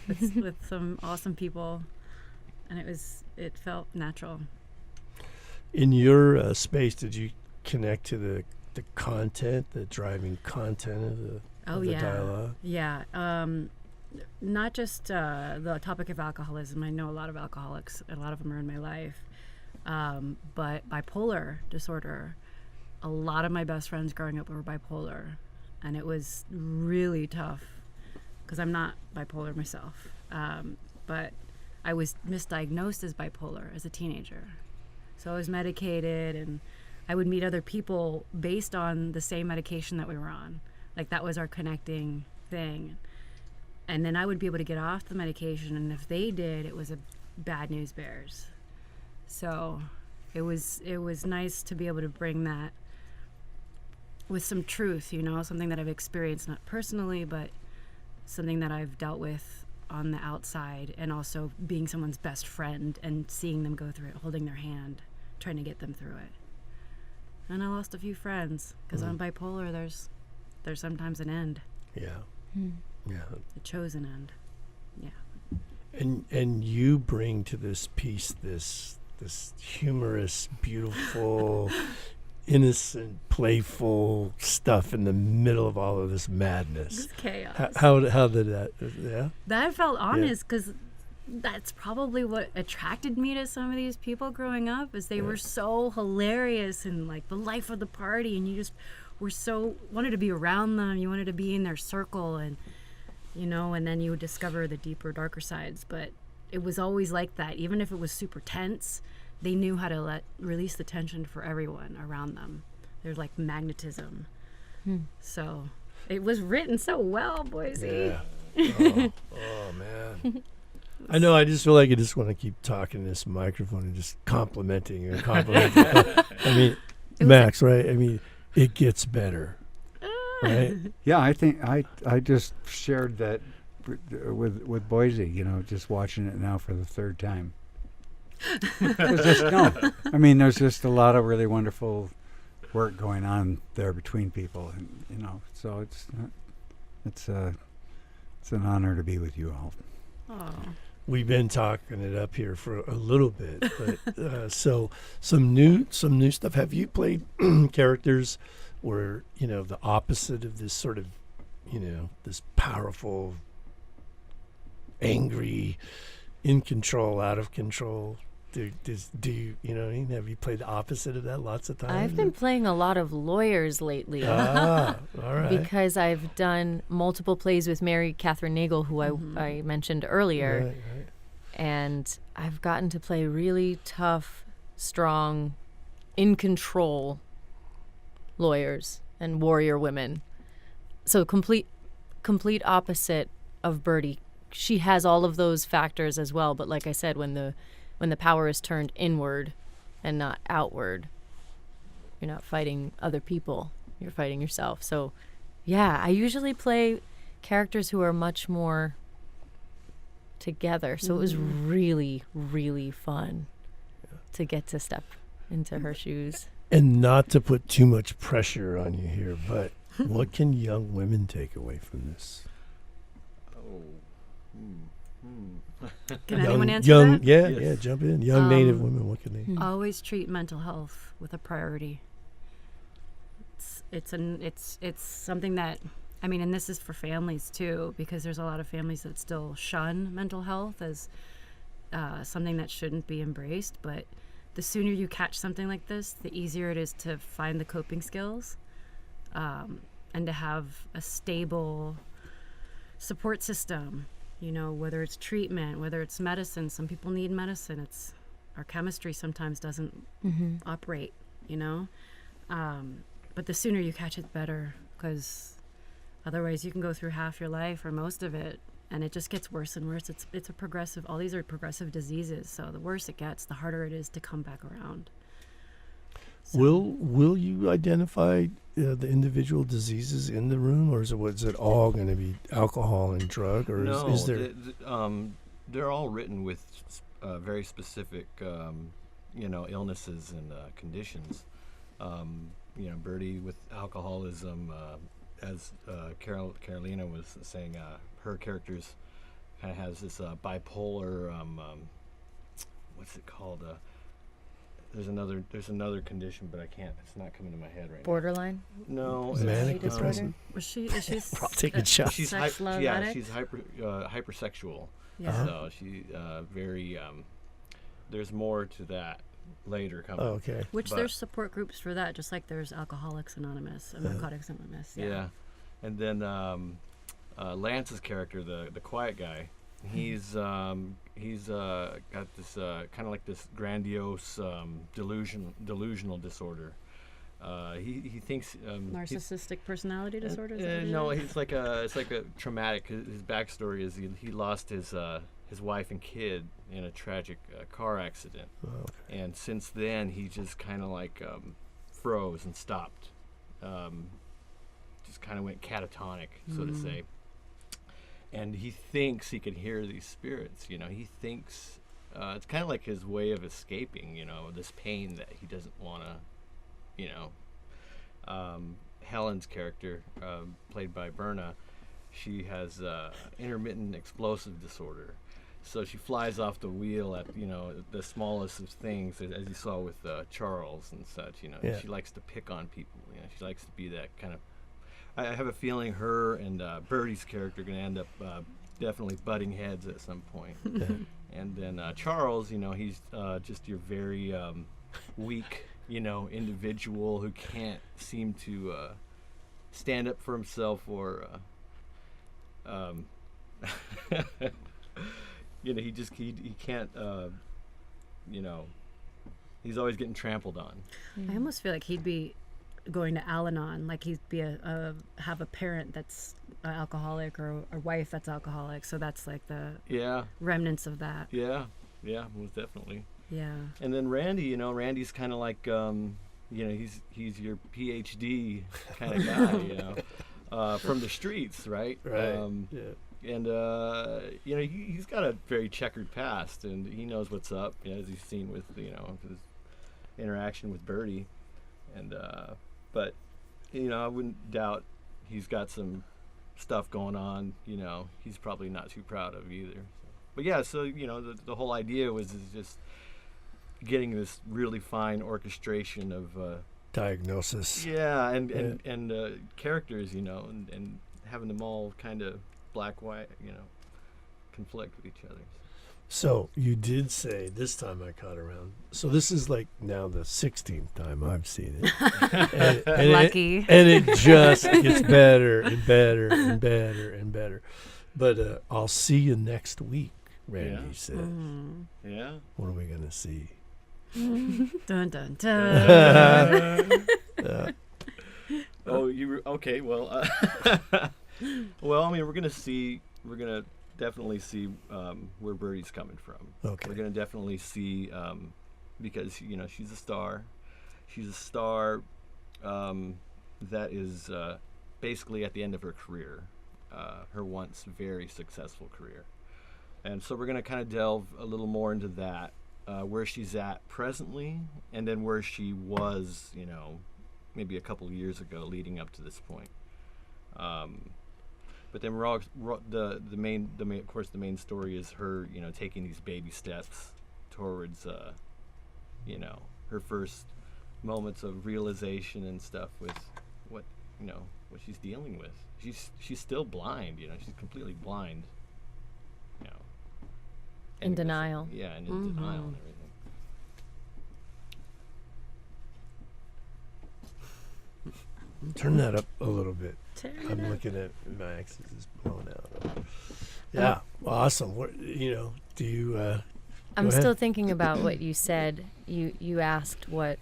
with some awesome people, and it felt natural. In your space, did you connect to the content, the driving content of the dialogue? Yeah. Not just the topic of alcoholism. I know a lot of alcoholics. A lot of them are in my life. But bipolar disorder. A lot of my best friends growing up were bipolar. And it was really tough because I'm not bipolar myself. But I was misdiagnosed as bipolar as a teenager. So I was medicated, and I would meet other people based on the same medication that we were on. Like, that was our connecting thing. And then I would be able to get off the medication, and if they did, it was a bad news bears. So it was nice to be able to bring that with some truth, something that I've experienced, not personally, but something that I've dealt with on the outside, and also being someone's best friend and seeing them go through it, holding their hand, trying to get them through it. And I lost a few friends because on bipolar, there's sometimes an end. Yeah. Yeah. A chosen end. Yeah. And you bring to this piece this humorous, beautiful, innocent, playful stuff in the middle of all of this madness. This chaos. How did that? Yeah. That felt honest because that's probably what attracted me to some of these people growing up, is they were so hilarious and like the life of the party, and you just were so wanted to be around them. You wanted to be in their circle, and and then you would discover the deeper, darker sides. But it was always like that. Even if it was super tense, they knew how to release the tension for everyone around them. There's like magnetism. So it was written so well, Boise. Yeah. Oh man. I know. I just feel like I just want to keep talking in this microphone and just complimenting. I mean, Max, right? I mean, it gets better. Right? Yeah, I think I just shared that with Boise, just watching it now for the third time. There's just a lot of really wonderful work going on there between people, and so it's an honor to be with you all. Oh. we've been talking it up here for a little bit, but so some new stuff. Have you played characters where the opposite of this sort of this powerful, angry, in control, out of control? Do you what I mean? Have you played the opposite of that lots of times? I've been playing a lot of lawyers lately. All right. Because I've done multiple plays with Mary Catherine Nagel, who I mentioned earlier. Right. And I've gotten to play really tough, strong, in control lawyers and warrior women. So complete opposite of Birdie. She has all of those factors as well, but like I said, when the power is turned inward and not outward, you're not fighting other people, you're fighting yourself. So yeah, I usually play characters who are much more together. So it was really, really fun to get to step into her shoes. And not to put too much pressure on you here, but what can young women take away from this? Can anyone answer that? Yeah, jump in. Young Native women, what can they? Always treat mental health with a priority. It's something that, I mean, and this is for families too, because there's a lot of families that still shun mental health as something that shouldn't be embraced. But the sooner you catch something like this, the easier it is to find the coping skills, and to have a stable support system. Whether it's treatment, whether it's medicine. Some people need medicine. Our chemistry sometimes doesn't operate, but the sooner you catch it, better, because otherwise you can go through half your life or most of it, and it just gets worse and worse. It's a progressive. All these are progressive diseases, so the worse it gets, the harder it is to come back around. So. Will you identify the individual diseases in the room, or is it all going to be alcohol and drug, or no, is there? They're all written with very specific, illnesses and conditions. Birdie with alcoholism, as Carolina was saying, her characters kind of has this bipolar. What's it called? There's another condition, but I can't. It's not coming to my head right Borderline? now. No, Manic disorder. Is she I'll take a shot. She's sex love addict? she's hypersexual. Yeah. So she very. There's more to that later coming. Oh, okay. Which there's support groups for that, just like there's Alcoholics Anonymous and Narcotics Anonymous. Yeah. And then Lance's character, the quiet guy, he's got this kind of like this grandiose delusional disorder. He thinks Narcissistic personality disorder. no, it's like a traumatic. His backstory is he lost his wife and kid in a tragic car accident, and since then he just kind of like froze and stopped, just kind of went catatonic, so to say. And he thinks he can hear these spirits. He thinks it's kind of like his way of escaping. This pain that he doesn't want to. Helen's character, played by Berna, she has intermittent explosive disorder. So she flies off the wheel at the smallest of things, as you saw with Charles and such. Yeah. She likes to pick on people. She likes to be that kind of. I have a feeling her and Birdie's character are going to end up definitely butting heads at some point. And then Charles, he's just your very weak, individual who can't seem to stand up for himself, or he can't. He's always getting trampled on. I almost feel like he'd be going to Al-Anon, like he'd be have a parent that's alcoholic, or a wife that's alcoholic, so that's like the remnants of that. Yeah, most definitely. Yeah. And then Randy, Randy's kind of like he's your PhD kind of guy, from the streets, right? Right. And he's got a very checkered past, and he knows what's up, as you've seen with his interaction with Birdie, and but I wouldn't doubt he's got some stuff going on. He's probably not too proud of either. But yeah, so the whole idea was is just getting this really fine orchestration of Diagnosis. and characters, and having them all kind of black white, conflict with each other. So you did say this time I caught around. So this is like now the 16th time I've seen it. and Lucky. It just gets better and better and better and better. But I'll see you next week, Randy says. Yeah. What are we going to see? Dun dun dun. Oh, you were okay. Well, well, I mean, we're gonna definitely see where Birdie's coming from. Okay. We're gonna definitely see because she's a star. She's a star that is basically at the end of her career, her once very successful career, and so we're gonna kind of delve a little more into that, where she's at presently, and then where she was, maybe a couple years ago, leading up to this point. But then the main story is her, taking these baby steps towards, her first moments of realization and stuff with what she's dealing with. She's still blind, she's completely blind, In denial. Yeah, and in denial and everything. Turn that up a little bit. I'm looking at Max. This is blown out. Yeah, awesome. What do you? I'm Go ahead. still thinking about what you said. You asked what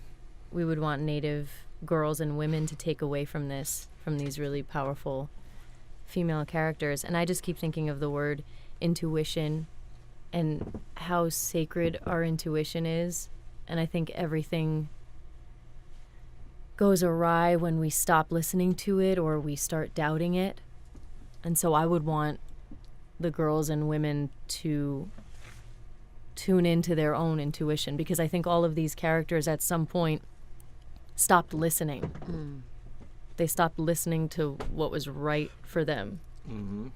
we would want Native girls and women to take away from these really powerful female characters, and I just keep thinking of the word intuition and how sacred our intuition is, and I think everything goes awry when we stop listening to it or we start doubting it. And so I would want the girls and women to tune into their own intuition, because I think all of these characters at some point stopped listening. They stopped listening to what was right for them. Mm-hmm.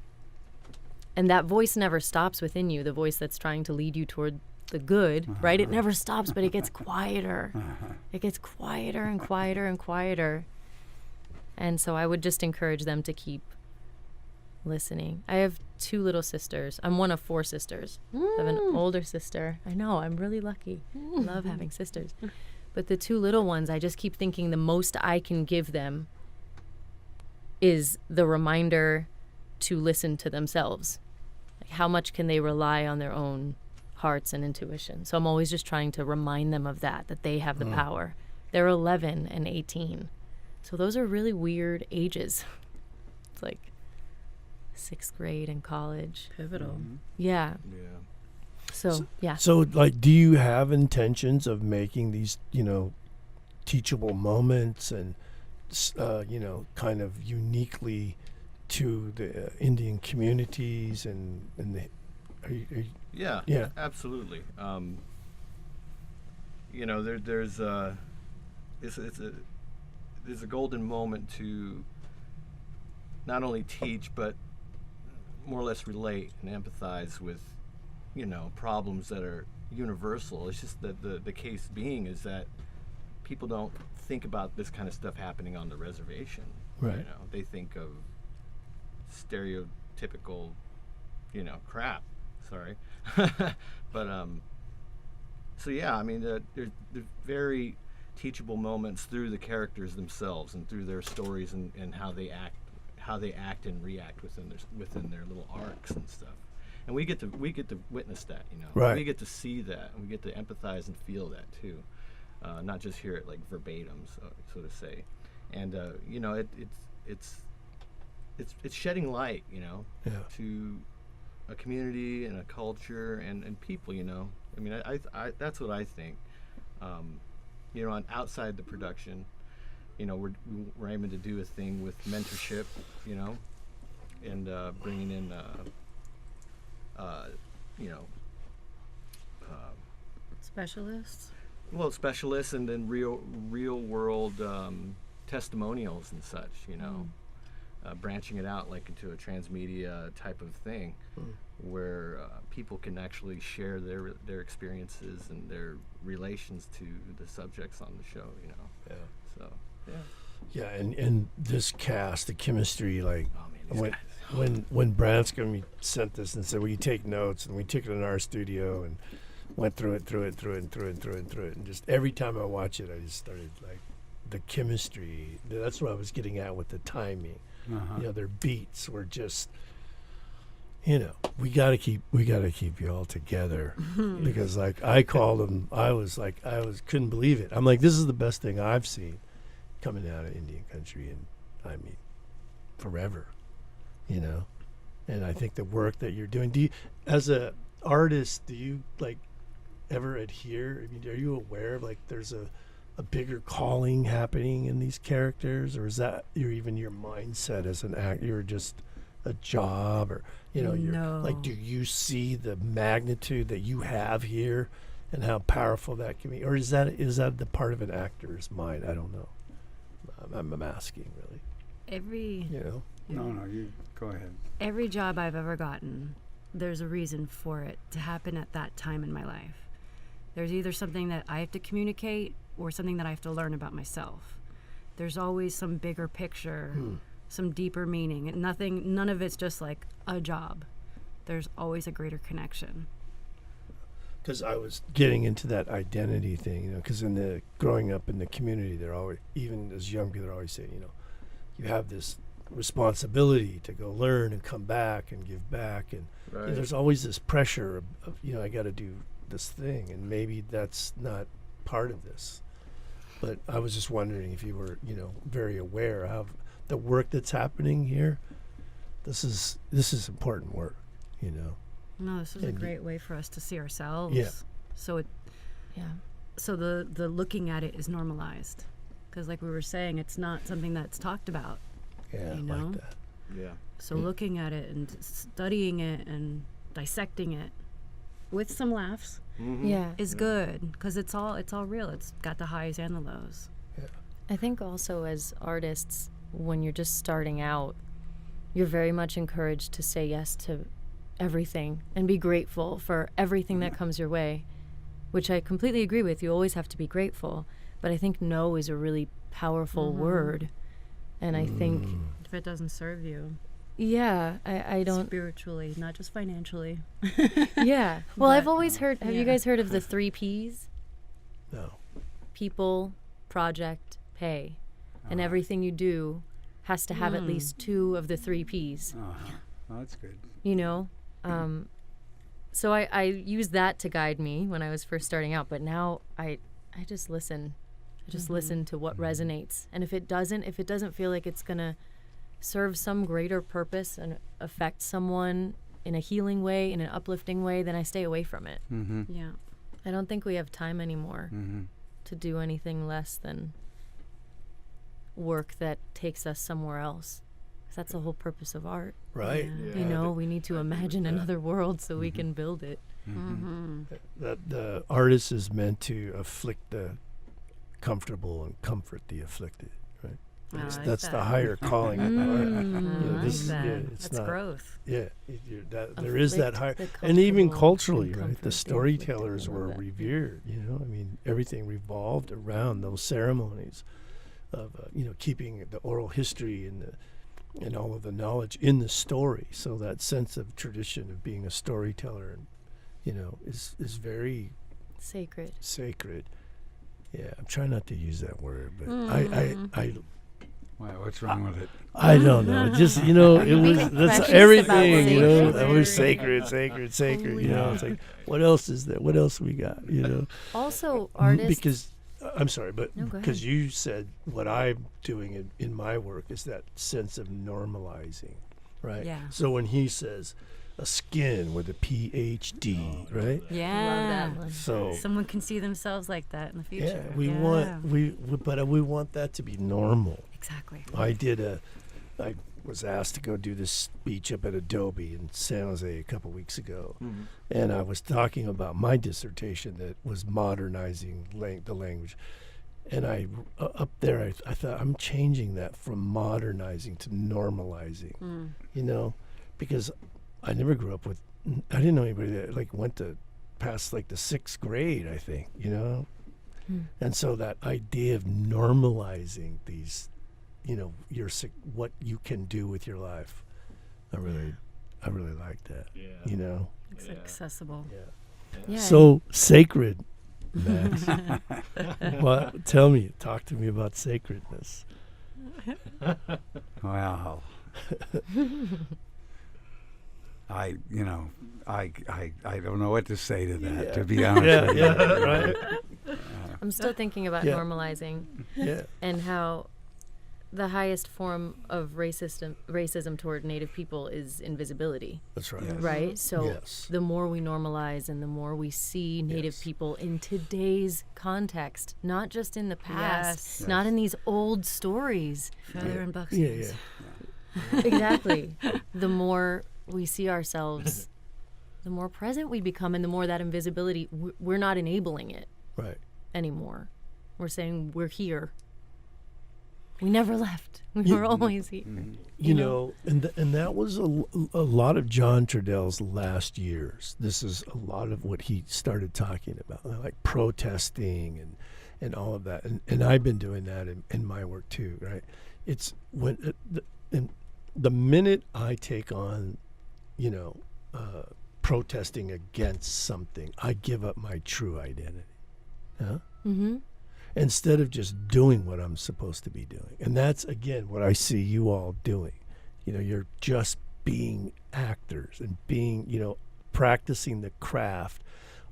And that voice never stops within you, the voice that's trying to lead you toward the good, right? It never stops, but it gets quieter. It gets quieter and quieter and quieter. And so I would just encourage them to keep listening. I have 2 little sisters. I'm one of 4 sisters. I have an older sister. I know, I'm really lucky. I love having sisters. But the 2 little ones, I just keep thinking the most I can give them is the reminder to listen to themselves. Like, how much can they rely on their own hearts and intuition? So I'm always just trying to remind them of that they have the power. They're 11 and 18. So those are really weird ages. It's like 6th grade and college. Pivotal. Yeah. Yeah. So yeah. So, like, do you have intentions of making these, teachable moments and, kind of uniquely to the Indian communities and the? Are you, Yeah, absolutely. There's a golden moment to not only teach but more or less relate and empathize with, problems that are universal. It's just that the case being is that people don't think about this kind of stuff happening on the reservation. Right. They think of stereotypical, crap. Sorry. But so yeah, I mean, there's very teachable moments through the characters themselves and through their stories and how they act and react within their little arcs and stuff. And we get to witness that, Right. We get to see that, and we get to empathize and feel that too, not just hear it like verbatim, so to say. And it's shedding light, to a community and a culture and people, I mean, I that's what I think. On outside the production, we're aiming to do a thing with mentorship, and bringing in, Specialists. well, specialists and then real world testimonials and such, branching it out like into a transmedia type of thing, where people can actually share their experiences and their relations to the subjects on the show. You know. Yeah. So yeah. Yeah, and this cast, the chemistry, like Oh man, these when guys. when Branscombe sent this and said, "Will you take notes?" and we took it in our studio and went through it, and just every time I watch it, I just started like the chemistry. That's what I was getting at with the timing. Uh-huh. You know, their beats were just, you know, we gotta keep you all together because like I called them, I couldn't believe it. I'm like, this is the best thing I've seen coming out of Indian country, and I mean, forever, you know. And I think the work that you're doing, as a artist, do you like ever adhere? I mean, are you aware of like there's a bigger calling happening in these characters, or is that even your mindset as an actor? You're just a job, or you know, you're No. like, do you see the magnitude that you have here and how powerful that can be, or is that the part of an actor's mind? I don't know. I'm asking, really. Every You know. No, you go ahead. every job I've ever gotten, there's a reason for it to happen at that time in my life. There's either something that I have to communicate or something that I have to learn about myself. There's always some bigger picture, some deeper meaning. And none of it's just like a job. There's always a greater connection. Because I was getting into that identity thing, you know, because growing up in the community, they're always, even as young people, they're always saying, you know, you have this responsibility to go learn and come back and give back. And Right. there's always this pressure of, you know, I got to do this thing. And maybe that's not part of this. But I was just wondering if you were, you know, very aware of the work that's happening here. This is important work, you know. No, this is a And great way for us to see ourselves. Yeah. So Yeah. so the looking at it is normalized. Because like we were saying, it's not something that's talked about. Yeah, You like know? that. Yeah. So looking at it and studying it and dissecting it with some laughs Mm-hmm. Yeah. is good because it's all real. It's got the highs and the lows. I think also as artists, when you're just starting out, you're very much encouraged to say yes to everything and be grateful for everything that comes your way, which I completely agree with. You always have to be grateful. But I think no is a really powerful word. And I think, If it doesn't serve you yeah, I don't, spiritually, not just financially. yeah. Well, I've But, always heard, have you yeah. guys heard of the 3 Ps? No. People, project, pay. And everything you do has to have at least 2 of the 3 Ps. Well, that's good. You know, so I used that to guide me when I was first starting out, but now I just listen. I just listen to what resonates, and if it doesn't feel like it's gonna serve some greater purpose and affect someone in a healing way, in an uplifting way, then I stay away from it. Mm-hmm. Yeah. I don't think we have time anymore Mm-hmm. to do anything less than work that takes us somewhere else. 'Cause that's the whole purpose of art. Right. Yeah. You know, we need to imagine that. another world so we can build it. Mm-hmm. That the artist is meant to afflict the comfortable and comfort the afflicted, right? I like That's the that. higher calling of art. I Yeah, like this- that. yeah, it's That's not- growth. Yeah, there is that higher, Afflict the and even comfortable culturally, and right? comfort The the storytellers afflicted. I were love that. revered. You know, I mean, everything revolved around those ceremonies of, you know, keeping the oral history and all of the knowledge in the story. So that sense of tradition of being a storyteller, and you know, is very Sacred. sacred. Yeah, I'm trying not to use that word, but I Wow, what's wrong with it? I don't know. Just, you know, it was Make it that's precious everything. You about know, sacred. that was sacred. You know, it's like, what else is there? What else we got? You know, Also, artists. because I'm sorry, but No, go because ahead. you said what I'm doing in my work is that sense of normalizing, right? Yeah. So when he says a skin with a PhD, right? Yeah. Love that one. So Someone can see themselves like that in the future. yeah, we want that to be normal. Exactly. I was asked to go do this speech up at Adobe in San Jose a couple weeks ago, and I was talking about my dissertation that was modernizing the language. And up there, I thought, I'm changing that from modernizing to normalizing, you know, because I never grew up with, I didn't know anybody that like went to past like the 6th grade, I think, you know. And so that idea of normalizing these, you know, what you can do with your life, I really like that. Yeah. You know. It's accessible. Yeah. So sacred, Max. Well, talk to me about sacredness. Well, I don't know what to say to that, to be honest with you. Right. I'm still thinking about Yeah. normalizing Yeah. and how the highest form of racism toward Native people is invisibility, That's right. Yes. right? So Yes. the more we normalize and the more we see Native Yes. people in today's context, not just in the past, Yes. not in these old stories. Feather and Yeah, buckskins. yeah. Exactly. The more we see ourselves, the more present we become, and the more that invisibility, we're not enabling it Right. anymore. We're saying we're here. We never left. We were always here. You know, and that was a lot of John Trudell's last years. This is a lot of what he started talking about, like protesting and all of that. And I've been doing that in my work too, right? It's when the minute I take on, you know, protesting against something, I give up my true identity. Huh? Mm-hmm. Instead of just doing what I'm supposed to be doing. And that's, again, what I see you all doing. You know, you're just being actors and being, you know, practicing the craft,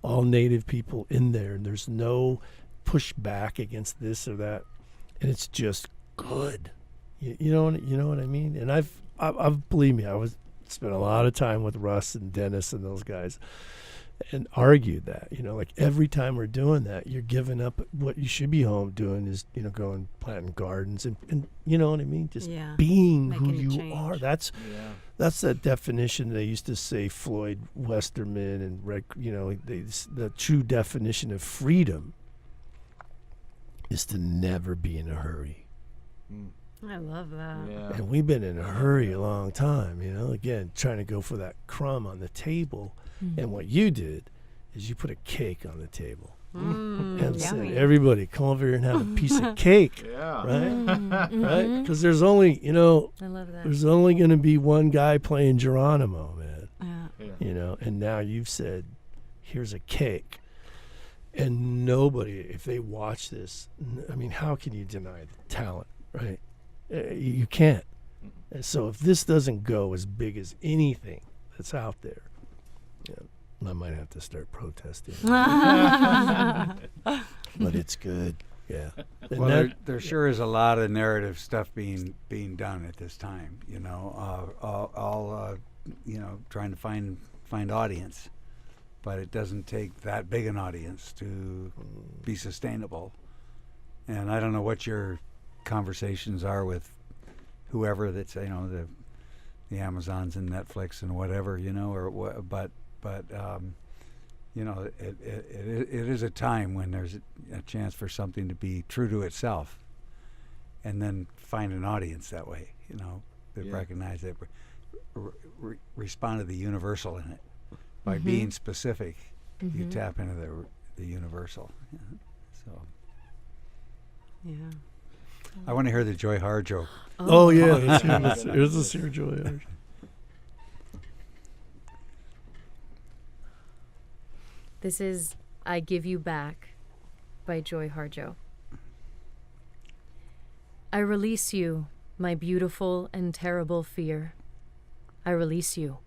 all Native people in there. And there's no pushback against this or that. And it's just good. You know what I mean? And I've believe me, spent a lot of time with Russ and Dennis and those guys and argued that, you know, like every time we're doing that, you're giving up what you should be home doing is, you know, going planting gardens and you know what I mean? Just Yeah. being who Making a you change. are. That's that definition they used to say Floyd Westerman and you know, the true definition of freedom is to never be in a hurry. I love that. Yeah. And we've been in a hurry a long time, you know, again, trying to go for that crumb on the table. And what you did is you put a cake on the table and said, yummy. everybody come over here and have a piece of cake, Yeah. right? Right? Because there's only, you know, I love that. there's only going to be one guy playing Geronimo, man, Yeah. you know, and now you've said, here's a cake. And nobody, if they watch this, I mean, how can you deny the talent, right? You can't. And so if this doesn't go as big as anything that's out there, yeah, I might have to start protesting. But it's good. Yeah. And Well, there sure is a lot of narrative stuff being done at this time. You know, all you know, trying to find audience, but it doesn't take that big an audience to be sustainable. And I don't know what your conversations are with whoever that's, you know, the Amazons and Netflix and whatever, you know, or what, but you know, it is a time when there's a chance for something to be true to itself, and then find an audience that way, you know, that recognize it, respond to the universal in it by being specific. You tap into the universal. Yeah. So Yeah. I want to hear the Joy Har joke. oh yeah, here's the Sir Joy. This is I Give You Back by Joy Harjo. I release you, my beautiful and terrible fear. I release you.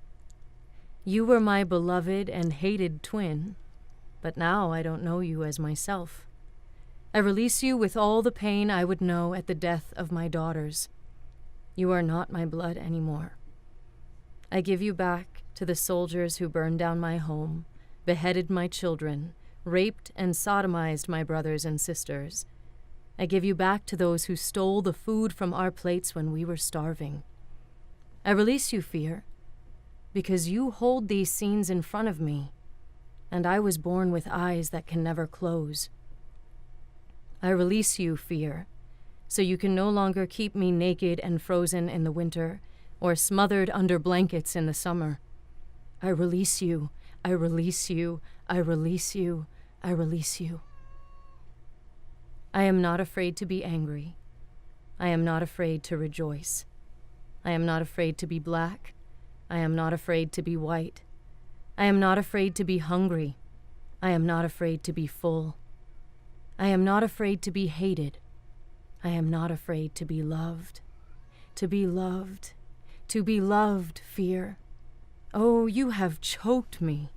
You were my beloved and hated twin, but now I don't know you as myself. I release you with all the pain I would know at the death of my daughters. You are not my blood anymore. I give you back to the soldiers who burned down my home, beheaded my children, raped and sodomized my brothers and sisters. I give you back to those who stole the food from our plates when we were starving. I release you, fear, because you hold these scenes in front of me, and I was born with eyes that can never close. I release you, fear, so you can no longer keep me naked and frozen in the winter, or smothered under blankets in the summer. I release you, I release you, I release you, I release you. I am not afraid to be angry. I am not afraid to rejoice. I am not afraid to be black. I am not afraid to be white. I am not afraid to be hungry. I am not afraid to be full. I am not afraid to be hated. I am not afraid to be loved. To be loved. To be loved, fear. Oh, you have choked me,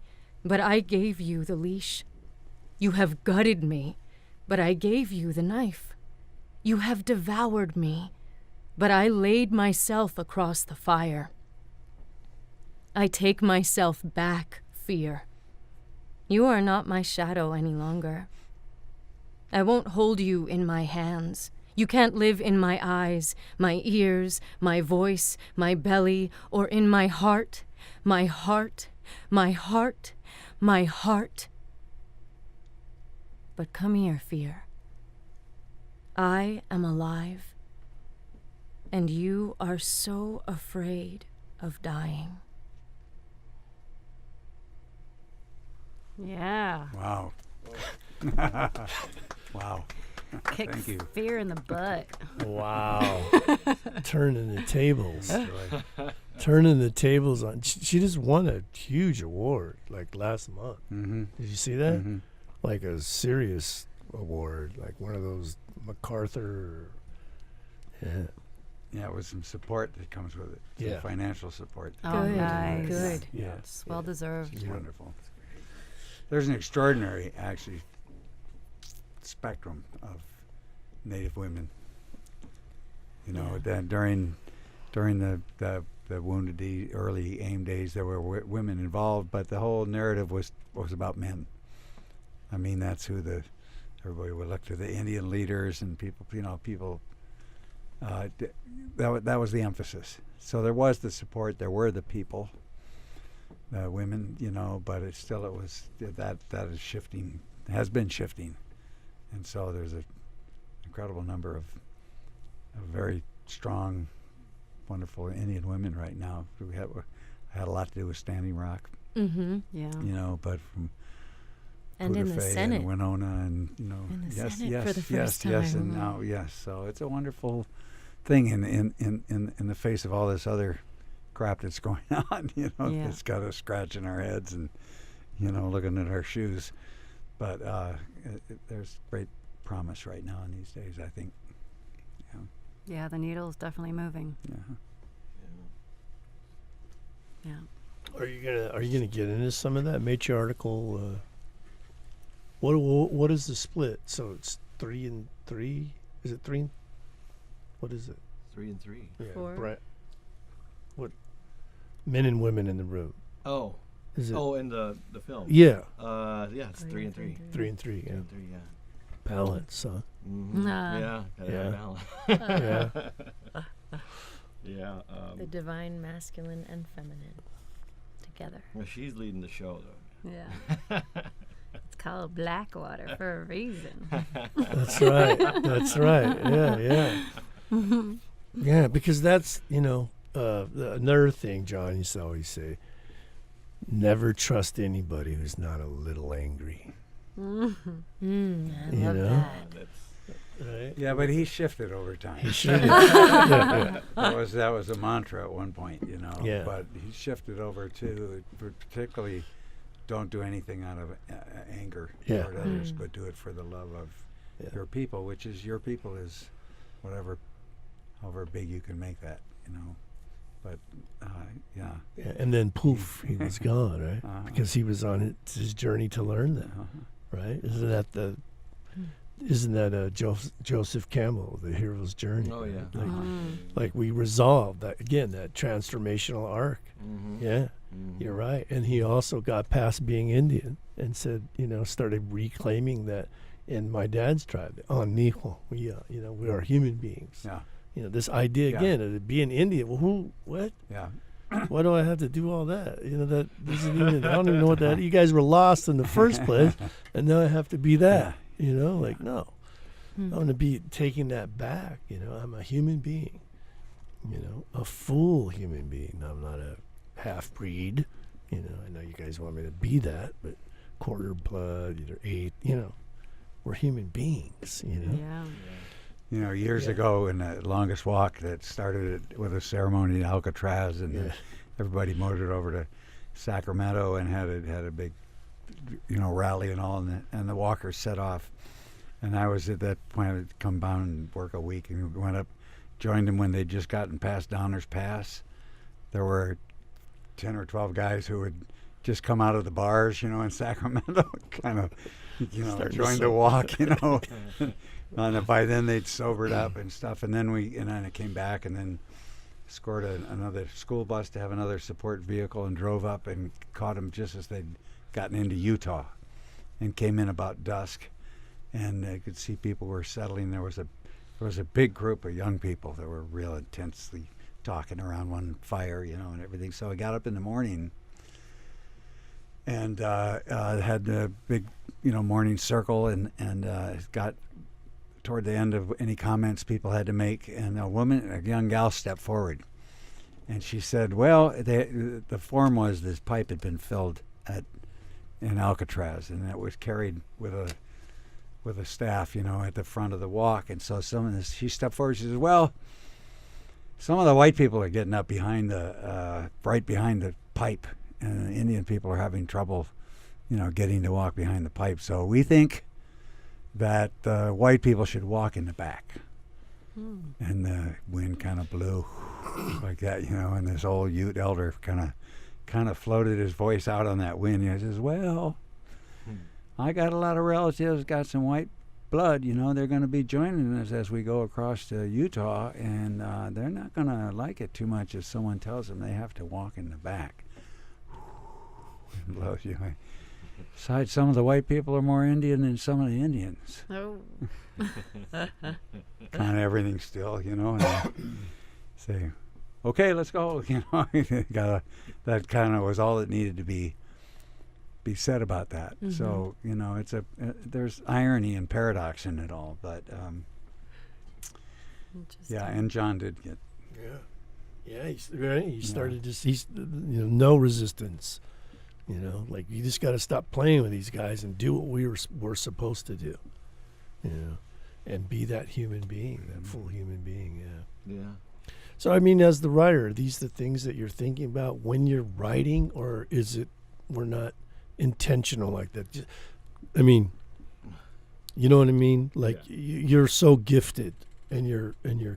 but I gave you the leash. You have gutted me, but I gave you the knife. You have devoured me, but I laid myself across the fire. I take myself back, fear. You are not my shadow any longer. I won't hold you in my hands. You can't live in my eyes, my ears, my voice, my belly, or in my heart, my heart, my heart, my heart. But come here, fear. I am alive, and you are so afraid of dying. Yeah. Wow. Wow. Kick Thank you. fear in the butt. Wow. Turning the tables. Turning the tables on. She just won a huge award like last month. Mm-hmm. Did you see that? Mm-hmm. Like a serious award, like one of those MacArthur. Yeah. Yeah, with some support that comes with it. Some Yeah. financial support. Oh, Good, nice. good. Yeah. It's well deserved. It's wonderful. There's an extraordinary, actually, spectrum of Native women. You know, that during the Wounded early AIM days, there were women involved, but the whole narrative was about men. I mean, that's who everybody would look to, the Indian leaders and people. You know, people. That was the emphasis. So there was the support. There were the people. Women, you know, but it was that is shifting, has been shifting, and so there's an incredible number of very strong, wonderful Indian women right now. We had a lot to do with Standing Rock, Mm-hmm. Yeah. you know, but from And in the Poudre Fée Senate. and Winona, and you know, In the yes, Senate yes, for the yes, first yes, time. and now yes. So it's a wonderful thing in the face of all this other crap that's going on, you know. Yeah. It's got us scratching our heads and, you know, looking at our shoes. But there's great promise right now in these days, I think. Yeah, the needle's definitely moving. Yeah. Yeah. Are you gonna get into some of that matriarchal? What is the split? So it's 3 and 3. Is it 3? What is it? 3 and 3. Yeah, 4. What? Men and women in the room. Oh. Is it? Oh, in the film. Yeah, Yeah, it's 3 and 3. 3 and 3. Yeah, 3 and 3. Yeah. balance. Huh? Mm-hmm. Nah. Yeah. Gotta Yeah. have balance. Yeah. Yeah. The divine masculine and feminine together. Well, she's leading the show, though. Yeah. It's called Blackwater for a reason. That's right. That's right. Yeah, yeah. Yeah, because that's, you know, another thing John used to always say, never trust anybody who's not a little angry. I You love know? that. That's Right? Yeah, but he shifted over time. He should have. That was a mantra at one point, you know. Yeah. But he shifted over to particularly don't do anything out of anger Yeah. toward others, but do it for the love of your people, which is your people is however big you can make that, you know. But yeah. Yeah, and then poof, he was gone, right? Uh-huh. Because he was on his journey to learn that, right? Isn't that Joseph Campbell, The Hero's Journey? Oh, right? yeah. Like we resolved that again, that transformational arc. Mm-hmm. Yeah, you're right. And he also got past being Indian and said, you know, started reclaiming that in my dad's tribe, on Nijo, we are human beings. Yeah. You know, this idea again of being Indian. Well, what? Yeah. Why do I have to do all that? You know, that doesn't even, I don't even know what that, you guys were lost in the first place, and now I have to be that. You know, like, no. I want to be taking that back. I'm a human being. A full human being. I'm not a half breed. I know you guys want me to be that, but quarter blood, either eighth. We're human beings. Yeah. Years ago in the longest walk that started with a ceremony in Alcatraz, and then everybody motored over to Sacramento and had a big, rally and all, and the walkers set off. And I was at that point, I'd come down and work a week, and went up, joined them when they'd just gotten past Downers Pass. There were 10 or 12 guys who had just come out of the bars, in Sacramento, kind of, joined the walk, And by then they'd sobered up and stuff. And then I came back and then scored another school bus to have another support vehicle and drove up and caught them just as they'd gotten into Utah, and came in about dusk. And I could see people were settling. There was a big group of young people that were real intensely talking around one fire, and everything. So I got up in the morning and had a big, morning circle, and got toward the end of any comments people had to make, and a young gal stepped forward, and she said, "Well, the form was this pipe had been filled in Alcatraz, and it was carried with a staff, at the front of the walk. And so she stepped forward. She says, "Well, some of the white people are getting up right behind the pipe, and the Indian people are having trouble, getting to walk behind the pipe. So we think that white people should walk in the back." And the wind kind of blew like that, and this old Ute elder kind of floated his voice out on that wind. He says, "Well, I got a lot of relatives got some white blood, they're going to be joining us as we go across to Utah, and they're not going to like it too much if someone tells them they have to walk in the back." Wind blows, Besides, some of the white people are more Indian than some of the Indians. Oh. Kind of everything still, and say, "Okay, let's go." That kind of was all that needed to be said about that. Mm-hmm. So it's there's irony and paradox in it all, but and John did get he started he's no resistance. Like, you just got to stop playing with these guys and do what we're supposed to do, and be that human being, that full human being. Yeah. So, as the writer, are these the things that you're thinking about when you're writing, or is it we're not intentional like that? You know what I mean? Like, you're so gifted, and your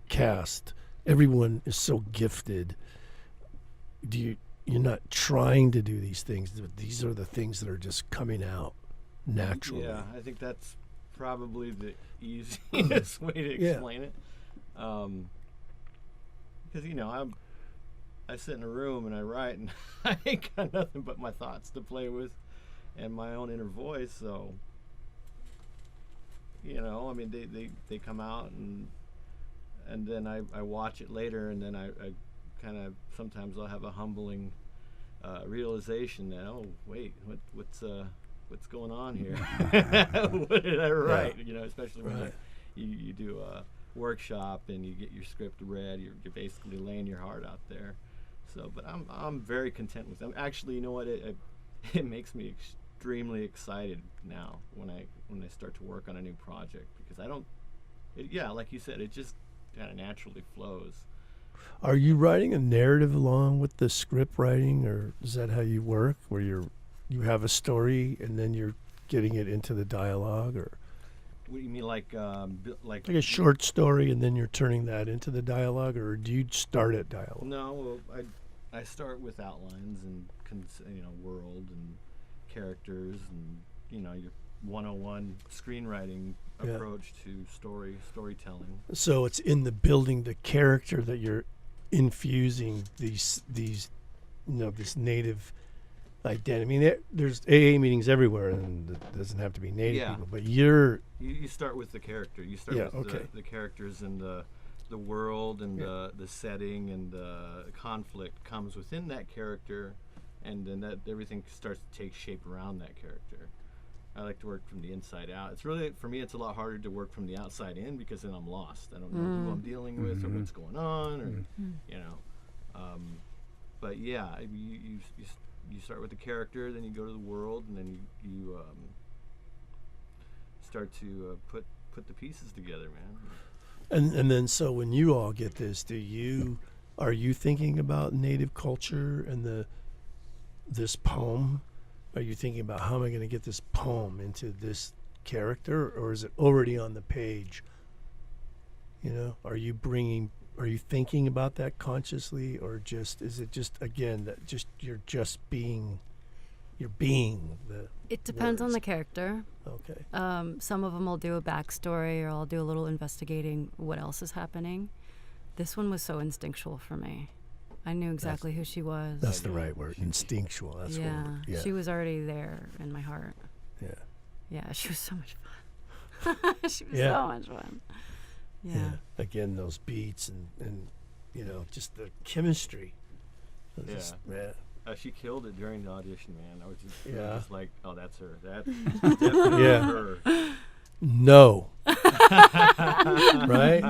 cast, everyone is so gifted. You're not trying to do these things. These are the things that are just coming out naturally. Yeah, I think that's probably the easiest way to explain it. Because, I sit in a room and I write, and I ain't got nothing but my thoughts to play with and my own inner voice. So, they come out, and then I watch it later, and then I kind of, sometimes I'll have a humbling realization that, oh wait, what's going on here? What did I write? Especially when you do a workshop and you get your script read, you're basically laying your heart out there. So, but I'm very content with them. Actually, you know what? It makes me extremely excited now when I start to work on a new project, because like you said, it just kind of naturally flows. Are you writing a narrative along with the script writing, or is that how you work, where you have a story and then you're getting it into the dialogue? Or what do you mean, like a short story and then you're turning that into the dialogue, or do you start at dialogue? No, I start with outlines and world and characters and your 101 screenwriting approach to storytelling. So it's in the building the character that you're infusing these this native identity. There's AA meetings everywhere, and it doesn't have to be native people, but you start with the character. You start with the characters and the world and the setting, and the conflict comes within that character, and then that everything starts to take shape around that character. I like to work from the inside out. It's really, for me, it's a lot harder to work from the outside in because then I'm lost. I don't know who I'm dealing with or what's going on, or you know. But yeah, you start with the character, then you go to the world, and then you start to put the pieces together, man. And then so when you all get this, are you thinking about Native culture and this poem? Are you thinking about how am I going to get this poem into this character, or is it already on the page? You know, are you thinking about that consciously, or is it just again that you're being the It depends on words? the character. Okay. Some of them I'll do a backstory, or I'll do a little investigating what else is happening. This one was so instinctual for me. I knew exactly who she was. That's the right word. Instinctual. That's yeah. what. Yeah. She was already there in my heart. Yeah. Yeah, she was so much fun. She was so much fun. Yeah. Again, those beats and just the chemistry. Yeah. Yeah. She killed it during the audition, man. I was Yeah. just like, oh, that's her. That's definitely her. No. Right?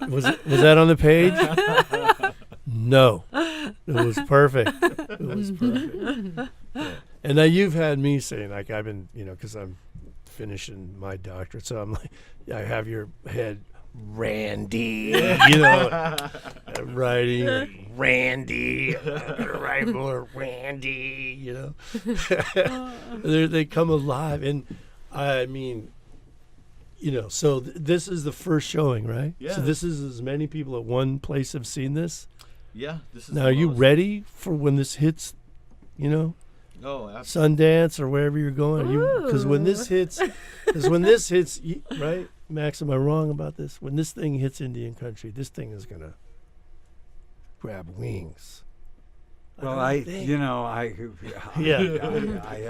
Was that on the page? No. It was perfect. It was perfect. Yeah. And now you've had me saying, like, I've been, because I'm finishing my doctorate, so I'm like, I have your head, Randy, writing, Randy, I'm gonna write more Randy, They come alive. And I mean, so this is the first showing, right? Yeah. So this is as many people at one place have seen this. Yeah. This is Now, the are you most- ready for when this hits, Oh, absolutely. Sundance or wherever you're going? Because when this hits, right, Max, am I wrong about this? When this thing hits Indian country, this thing is gonna grab wings. Well, I have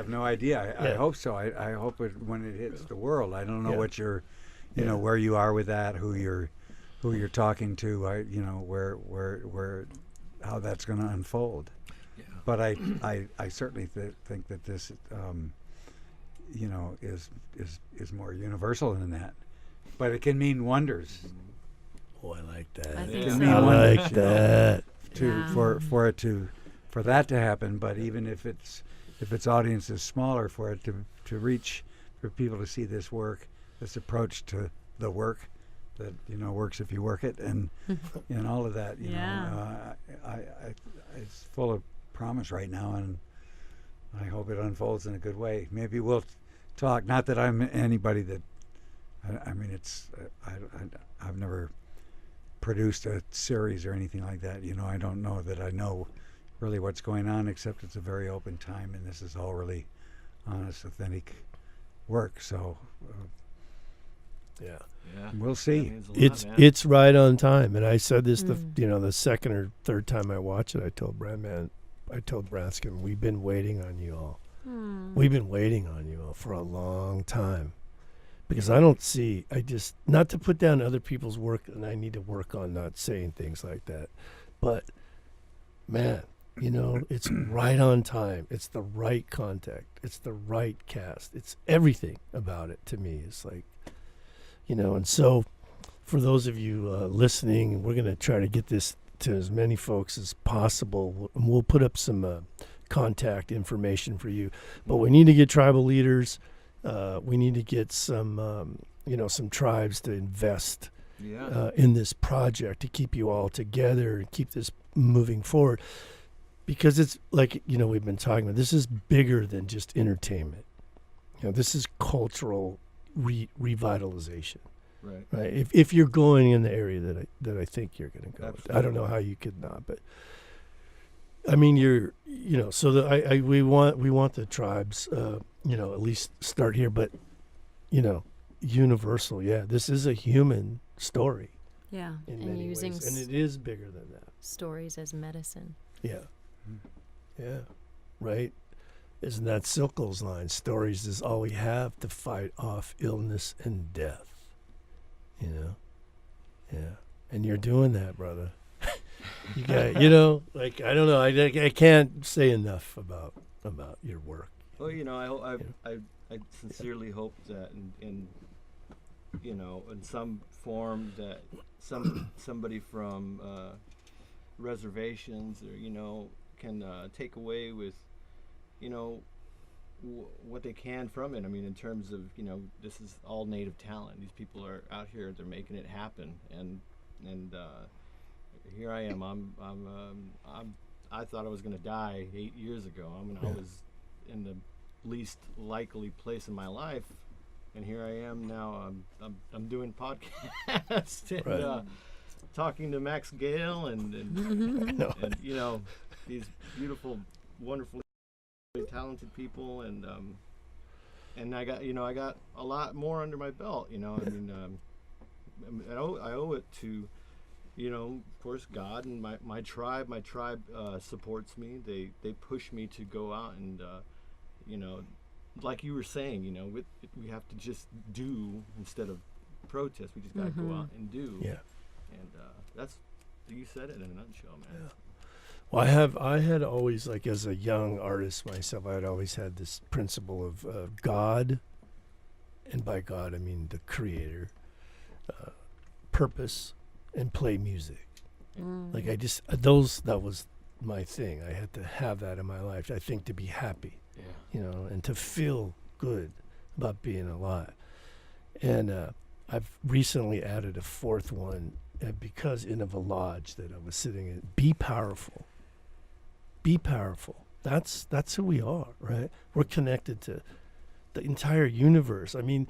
no idea. I Yeah. hope so. I hope when it hits the world. I don't know Yeah. what you're, Yeah. where you are with that, who you're talking to. Where how that's going to unfold. Yeah. But I certainly think that this, is more universal than that. But it can mean wonders. Oh, I like I that. think Yeah. so. I like You know, that. Yeah. For that to happen. But even if its audience is smaller, for it to reach, for people to see this work, this approach to the work that works if you work it, and all of that. It's full of promise right now, and I hope it unfolds in a good way. Maybe we'll talk. Not that I'm anybody that. I mean, it's. I've never produced a series or anything like that. I don't know that I know really what's going on, except it's a very open time, and this is all really honest, authentic work. So Yeah. Yeah. we'll That see. means a lot, It's man. it's right on time, and I said this the second or third time I watched it. I told Branscombe, we've been waiting on you all. We've been waiting on you all for a long time, because I just not to put down other people's work, and I need to work on not saying things like that, but man, it's right on time. It's the right contact. It's the right cast. It's everything about it to me. It's like. And so for those of you listening, we're going to try to get this to as many folks as possible. We'll put up some contact information for you. But we need to get tribal leaders. We need to get some tribes to invest in this project to keep you all together and keep this moving forward. Because it's like, we've been talking about, this is bigger than just entertainment. This is cultural revitalization, right? If you're going in the area that I think you're going to go, Absolutely. I don't know how you could not, but I mean, so we want the tribes, at least start here, but universal. Yeah, this is a human story Yeah. in And many using ways, and it is bigger than that. Stories as medicine. Yeah, yeah, right. Isn't that Silko's line? Stories is all we have to fight off illness and death. Yeah. And you're doing that, brother. You got, I don't know. I can't say enough about your work. Well, I sincerely hope that in in some form that somebody from reservations or can take away with what they can from it. I mean, in terms of this is all native talent. These people are out here. They're making it happen, and here I am. I thought I was going to die 8 years ago. I mean, I was in the least likely place in my life, and here I am now. I'm doing podcasts and talking to Max Gail and these beautiful, wonderful, talented people, and I got a lot more under my belt. I mean, I owe it to of course, God and my tribe. My tribe supports me. They push me to go out and like you were saying, we have to just do instead of protest. We just got to go out and do. Yeah. And you said it in a nutshell, man. Yeah. Well, I had always, like, as a young artist myself, I had always had this principle of God, and by God I mean the Creator, purpose, and play music. Like that was my thing. I had to have that in my life. I think to be happy, and to feel good about being alive. And I've recently added a fourth one because in a lodge that I was sitting in. Be powerful. Be powerful. That's who we are, right? We're connected to the entire universe. I mean,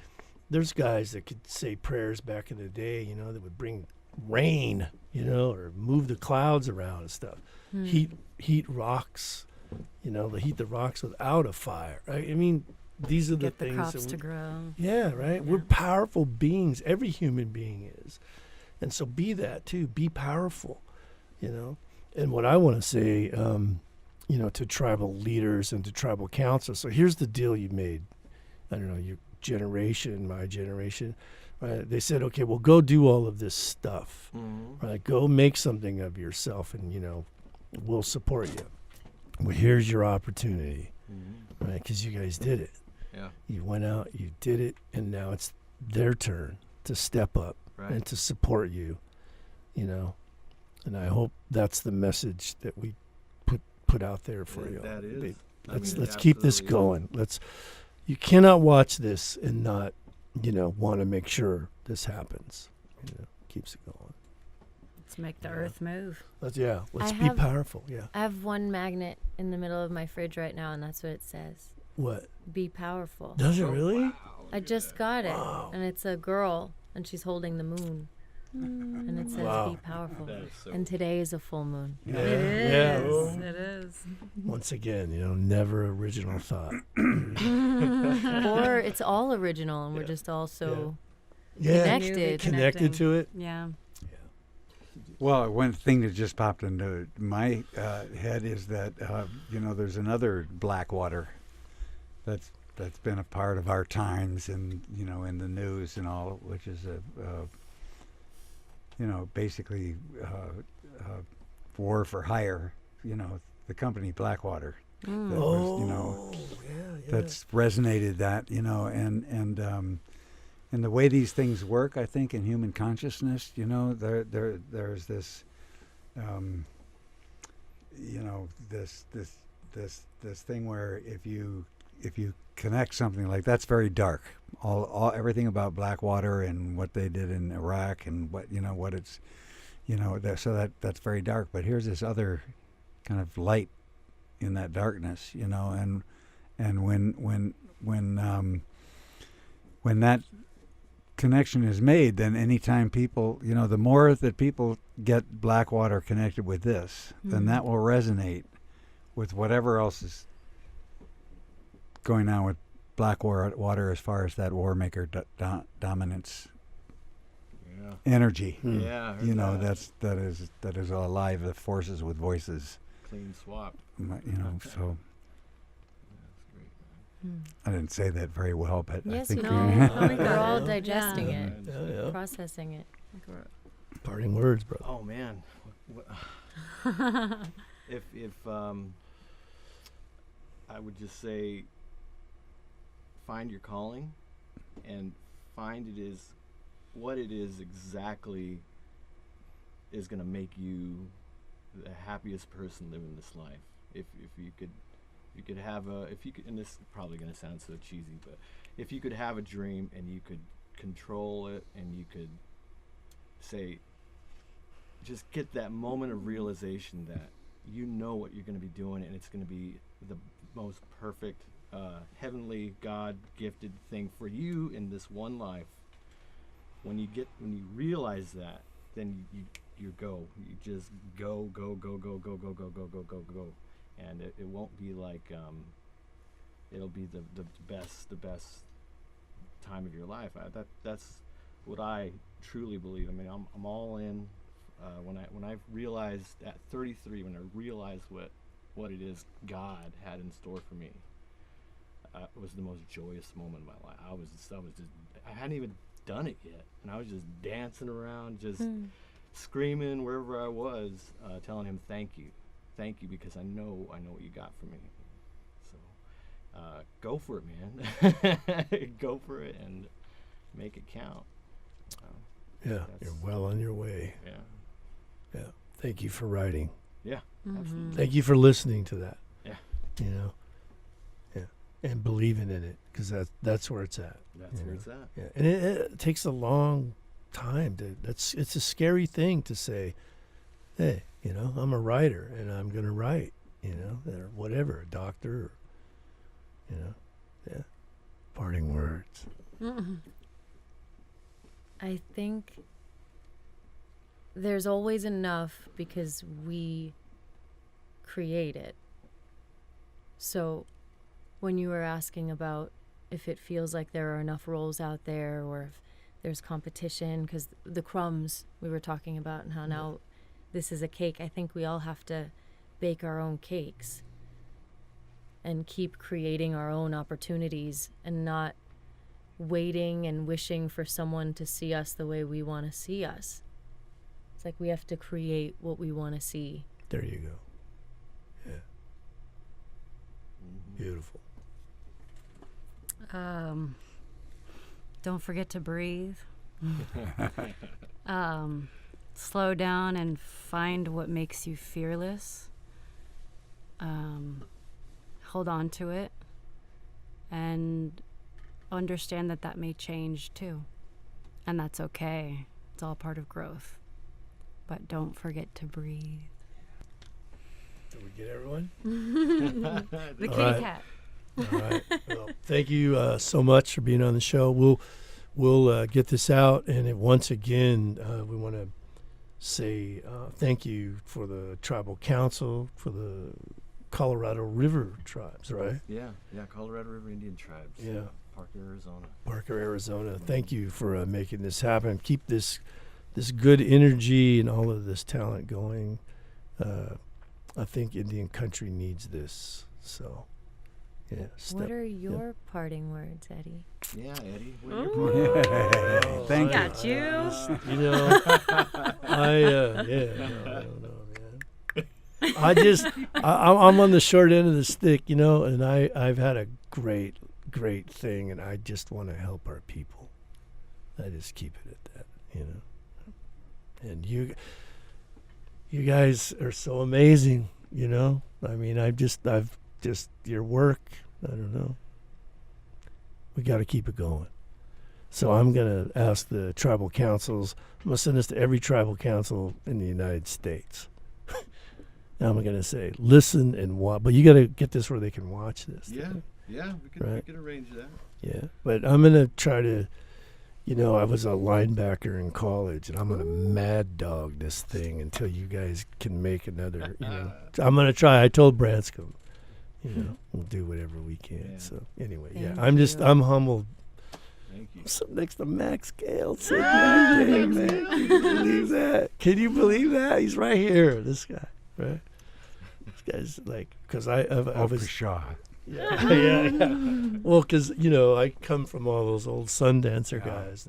there's guys that could say prayers back in the day, that would bring rain, or move the clouds around and stuff. Heat rocks, they heat the rocks without a fire. Right? I mean, these are the things. Get the crops to grow. Yeah, right. Yeah. We're powerful beings. Every human being is, and so be that too. Be powerful, And what I want to say, to tribal leaders and to tribal councils. So here's the deal you made. I don't know, your generation, my generation. Right? They said, okay, well, go do all of this stuff. Right? Go make something of yourself, and we'll support you. Well, here's your opportunity, right? Because you guys did it. Yeah. You went out, you did it, and now it's their turn to step up and to support you. And I hope that's the message that we put out there for you. That is. Let's keep this going. You cannot watch this and not want to make sure this happens. Keeps it going. Let's make the earth move. Let's be powerful. Yeah. I have one magnet in the middle of my fridge right now, and that's what it says. What? Be powerful. Does it really? Wow. I just got it, and it's a girl, and she's holding the moon, and it says be powerful. That is so and today is a full moon. Yeah. It is. Yeah. It is. Once again, never original thought. Or it's all original, and we're just all so connected. Connected to it. Yeah. Well, one thing that just popped into my head is that there's another Blackwater that's been a part of our times, and in the news and all, which is basically war for hire. The company Blackwater. That was, that's resonated. That and the way these things work, I think, in human consciousness, there's this, this thing where if you connect something like that's very dark, everything about Blackwater and what they did in Iraq and what it's, so that's very dark. But here's this other kind of light in that darkness, and when that connection is made, then anytime people, the more that people get Blackwater connected with this, then that will resonate with whatever else is going on with Blackwater as far as that war maker dominance energy. Yeah, that is alive, the forces with voices. Clean swap. So. That's great, man. I didn't say that very well, but Yes, I think we're all digesting it, Yeah. processing it. Parting words, bro. Oh man. if I would just say, find your calling and find it is what it is exactly is going to make you the happiest person living this life. If you could and this is probably going to sound so cheesy, but if you could have a dream and you could control it and you could say, just get that moment of realization that you know what you're going to be doing and it's going to be the most perfect heavenly God gifted thing for you in this one life. When you realize that, then you just go, and it won't be like it'll be the best time of your life. That's what I truly believe. I mean, I'm all in. When I realized at 33, when I realized what it is God had in store for me, it was the most joyous moment of my life. I hadn't even done it yet, and I was just dancing around, just screaming wherever I was, telling him thank you, because I know what you got for me. So go for it, man. Go for it and make it count. Yeah, you're well on your way. Yeah. Thank you for writing. Yeah, absolutely. Thank you for listening to that. Yeah. You know. Yeah. And believing in it, because that's where it's at. That's where it's at. Yeah. And it takes a long time it's a scary thing to say, hey, you know, I'm a writer and I'm gonna write, you know, or whatever, a doctor, or, you know. Yeah. Parting words. I think there's always enough because we create it. So when you were asking about if it feels like there are enough roles out there or if there's competition, because the crumbs we were talking about and how now this is a cake, I think we all have to bake our own cakes and keep creating our own opportunities and not waiting and wishing for someone to see us the way we want to see us. It's like we have to create what we want to see. There you go. Yeah. Beautiful. Don't forget to breathe. Slow down and find what makes you fearless. Hold on to it and understand that may change too. And that's okay. It's all part of growth. But don't forget to breathe. Did we get everyone? The All kitty right. cat. All right. Well, thank you so much for being on the show. We'll get this out, and once again, we want to say thank you for the Tribal Council, for the Colorado River Tribes, right? Yeah, Colorado River Indian Tribes. Yeah. Parker, Arizona. Thank you for making this happen. Keep this good energy and all of this talent going. I think Indian country needs this. So, yeah. What are your parting words, Eddie? Yeah, Eddie. Thank you. Got you. You know, I don't know, man. I'm on the short end of the stick, you know, and I've had a great thing, and I just want to help our people. I just keep it at that, you know. And you guys are so amazing, you know. I mean, I've just your work, I don't know. We got to keep it going. So I'm going to ask the tribal councils. I'm going to send this to every tribal council in the United States. Now I'm going to say, listen and watch. But you got to get this where they can watch this. Yeah, we can arrange that. Yeah, but I'm going to try to, you know, I was a linebacker in college, and I'm going to mad dog this thing until you guys can make another, you know. I'm going to try. I told Branscombe, you know, we'll do whatever we can. Yeah. So anyway, Thank you. I'm humbled. Thank you. I'm sitting next to Max Gail. Sitting right there, man. Can you believe that? Can you believe that? He's right here. This guy, right? This guy's like, because I was. For sure. Yeah. Well, because, you know, I come from all those old Sundancer guys,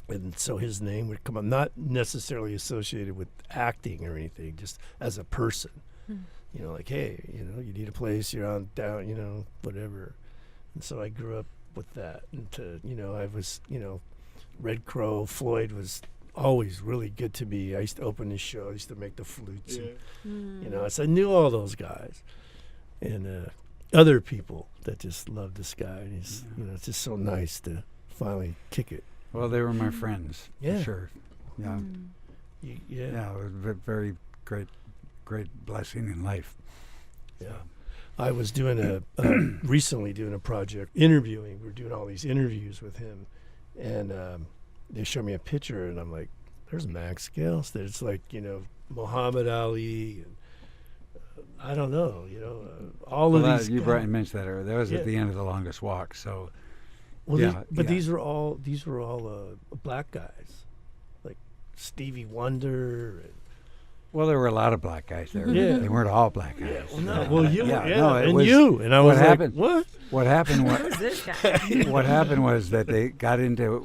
and so his name would come up, not necessarily associated with acting or anything, just as a person. You know, like, hey, you know, you need a place, you're on down, you know, whatever. And so I grew up with that. And I was, Red Crow, Floyd was always really good to me. I used to open his show. I used to make the flutes. And, so I knew all those guys. And other people that just loved this guy. And he's, it's just so nice to finally kick it. Well, they were my friends, Yeah. for sure. Yeah. Yeah. It was a very great blessing in life. Yeah. I was doing recently doing a project, interviewing. We were doing all these interviews with him. And they showed me a picture, and I'm like, there's Max Gail. It's like, Muhammad Ali. And, I don't know, all of these You guys. mentioned that earlier. That was at the end of The Longest Walk. So, Well, these were all black guys, like Stevie Wonder. And, well, there were a lot of black guys there. Yeah. They weren't all black guys. well, no, well, you, no, it and was, you, and I was like, happened? what? What happened was Who's this guy? what happened was that they got into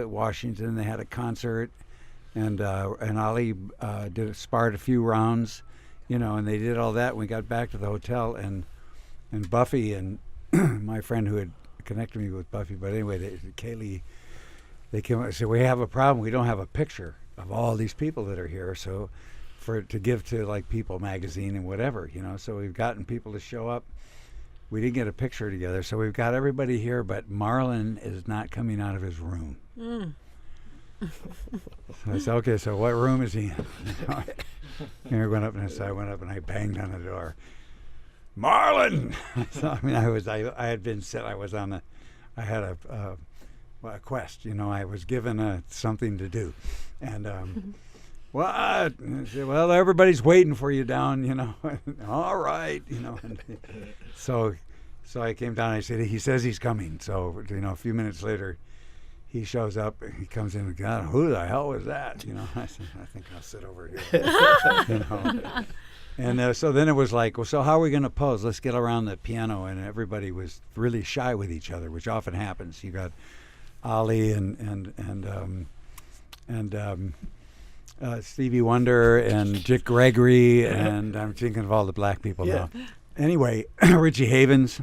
Washington. They had a concert, and Ali sparred a few rounds, and they did all that. We got back to the hotel, and Buffy and my friend who had connected me with Buffy, but anyway, Kaylee, they came up and said, we have a problem. We don't have a picture of all these people that are here, so to give to like People magazine and whatever, so we've gotten people to show up. We didn't get a picture together, so we've got everybody here, but Marlon is not coming out of his room. So I said, okay, so what room is he in? And I went up and I banged on the door. Marlon! So, I had been set. I had a quest. I was given something to do, and well, everybody's waiting for you down. All right, And so I came down. I said, he says he's coming. So a few minutes later, he shows up. He comes in. God, who the hell was that? I said, I think I'll sit over here. And so then it was like, well, so how are we going to pose? Let's get around the piano. And everybody was really shy with each other, which often happens. You got Ali and Stevie Wonder and Dick Gregory, and I'm thinking of all the black people now. Anyway, Richie Havens.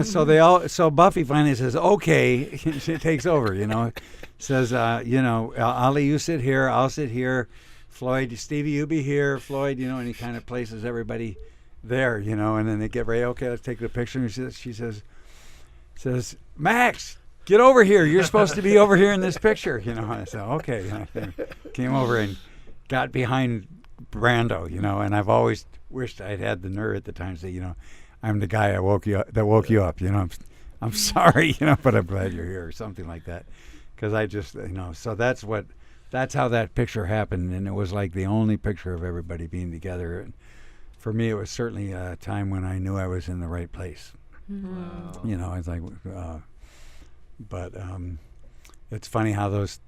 So Buffy finally says, okay, she takes over, says, Ali, you sit here, I'll sit here. Floyd, Stevie, you be here. Floyd, and he kind of places everybody there, and then they get ready. Okay, let's take the picture. And she says, Max, get over here. You're supposed to be over here in this picture, I said, okay. Came over and got behind Brando, and I've always wished I'd had the nerve at the time to say, I'm the guy that woke you up. I'm sorry, but I'm glad you're here, or something like that, because I just, so that's how that picture happened, and it was like the only picture of everybody being together. And for me, it was certainly a time when I knew I was in the right place. Wow. I was like, but it's funny how those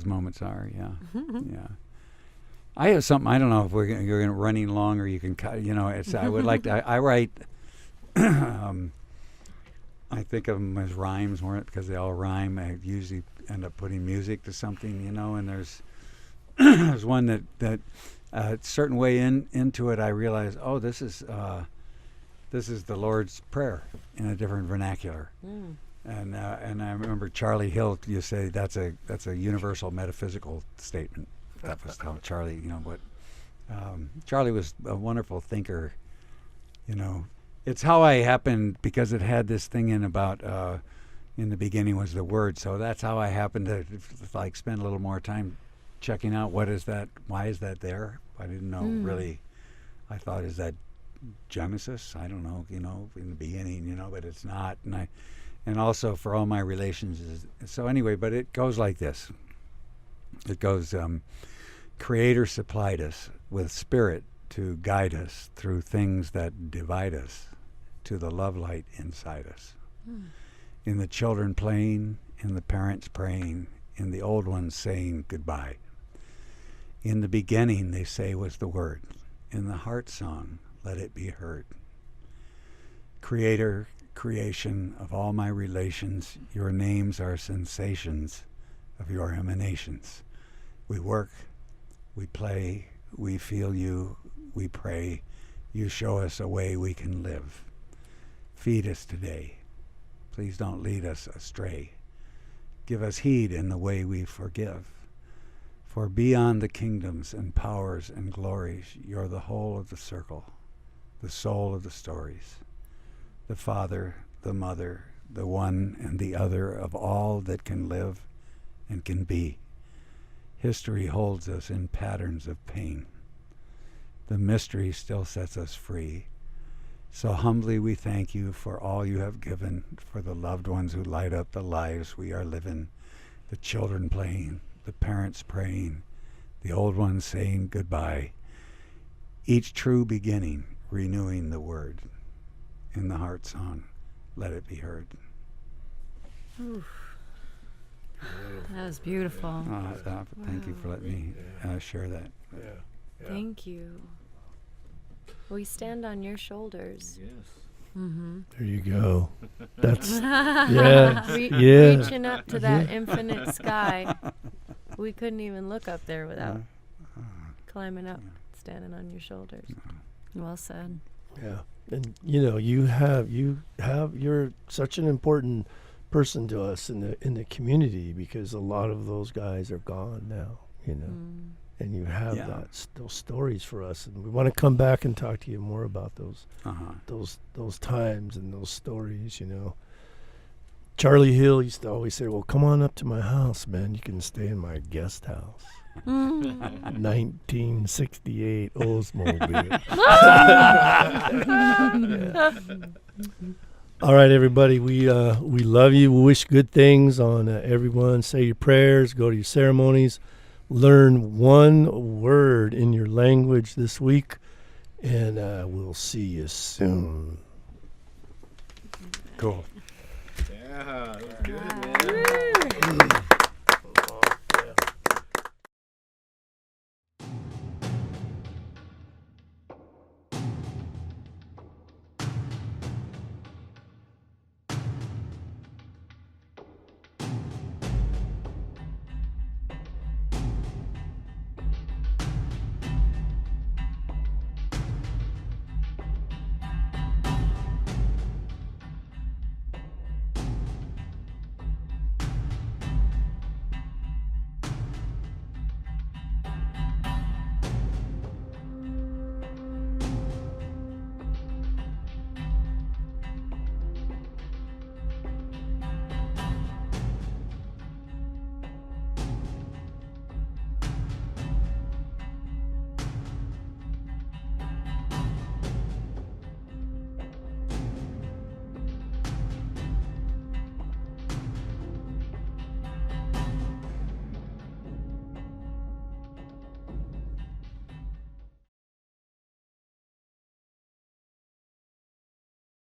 moments are. Yeah, yeah. I have something. I don't know if you're gonna running long or you can cut. It's. I would like to. I write. I think of them as rhymes, weren't it? Because they all rhyme. I usually end up putting music to something, and there's there's one that a certain way into it, I realized, oh, this is the Lord's Prayer in a different vernacular. And I remember Charlie Hill used to say that's a universal metaphysical statement. That was how Charlie, Charlie was a wonderful thinker. It's how I happened, because it had this thing in about in the beginning was the word, so that's how I happened to spend a little more time checking out what is that, why is that there. I didn't know really. I thought, is that Genesis? I don't know, in the beginning, but it's not. And also for all my relations so anyway, but it goes like this. It goes, Creator supplied us with spirit to guide us through things that divide us to the love light inside us. In the children playing, in the parents praying, in the old ones saying goodbye. In the beginning, they say, was the word. In the heart song, let it be heard. Creator, creation of all my relations, your names are sensations of your emanations. We work, we play, we feel you, we pray. You show us a way we can live. Feed us today. Please don't lead us astray. Give us heed in the way we forgive. For beyond the kingdoms and powers and glories, you're the whole of the circle, the soul of the stories, the father, the mother, the one and the other of all that can live and can be. History holds us in patterns of pain. The mystery still sets us free. So humbly we thank you for all you have given, for the loved ones who light up the lives we are living, the children playing, the parents praying, the old ones saying goodbye. Each true beginning, renewing the word. In the heart song, let it be heard. Oof. That was beautiful. Thank you for letting me share that. Yeah. Thank you. We stand on your shoulders. Mm-hmm. There you go. That's yeah. Reaching up to that infinite sky. We couldn't even look up there without climbing up, standing on your shoulders. Well said. Yeah. And you're such an important person to us in the community, because a lot of those guys are gone now, and you have those stories for us, and we want to come back and talk to you more about those times and those stories. Charlie Hill used to always say, well, come on up to my house, man, you can stay in my guest house. 1968 Oldsmobile. All right, everybody, we love you. We wish good things on everyone. Say your prayers, go to your ceremonies, learn one word in your language this week, and we'll see you soon. Cool. Yeah, that was good, man.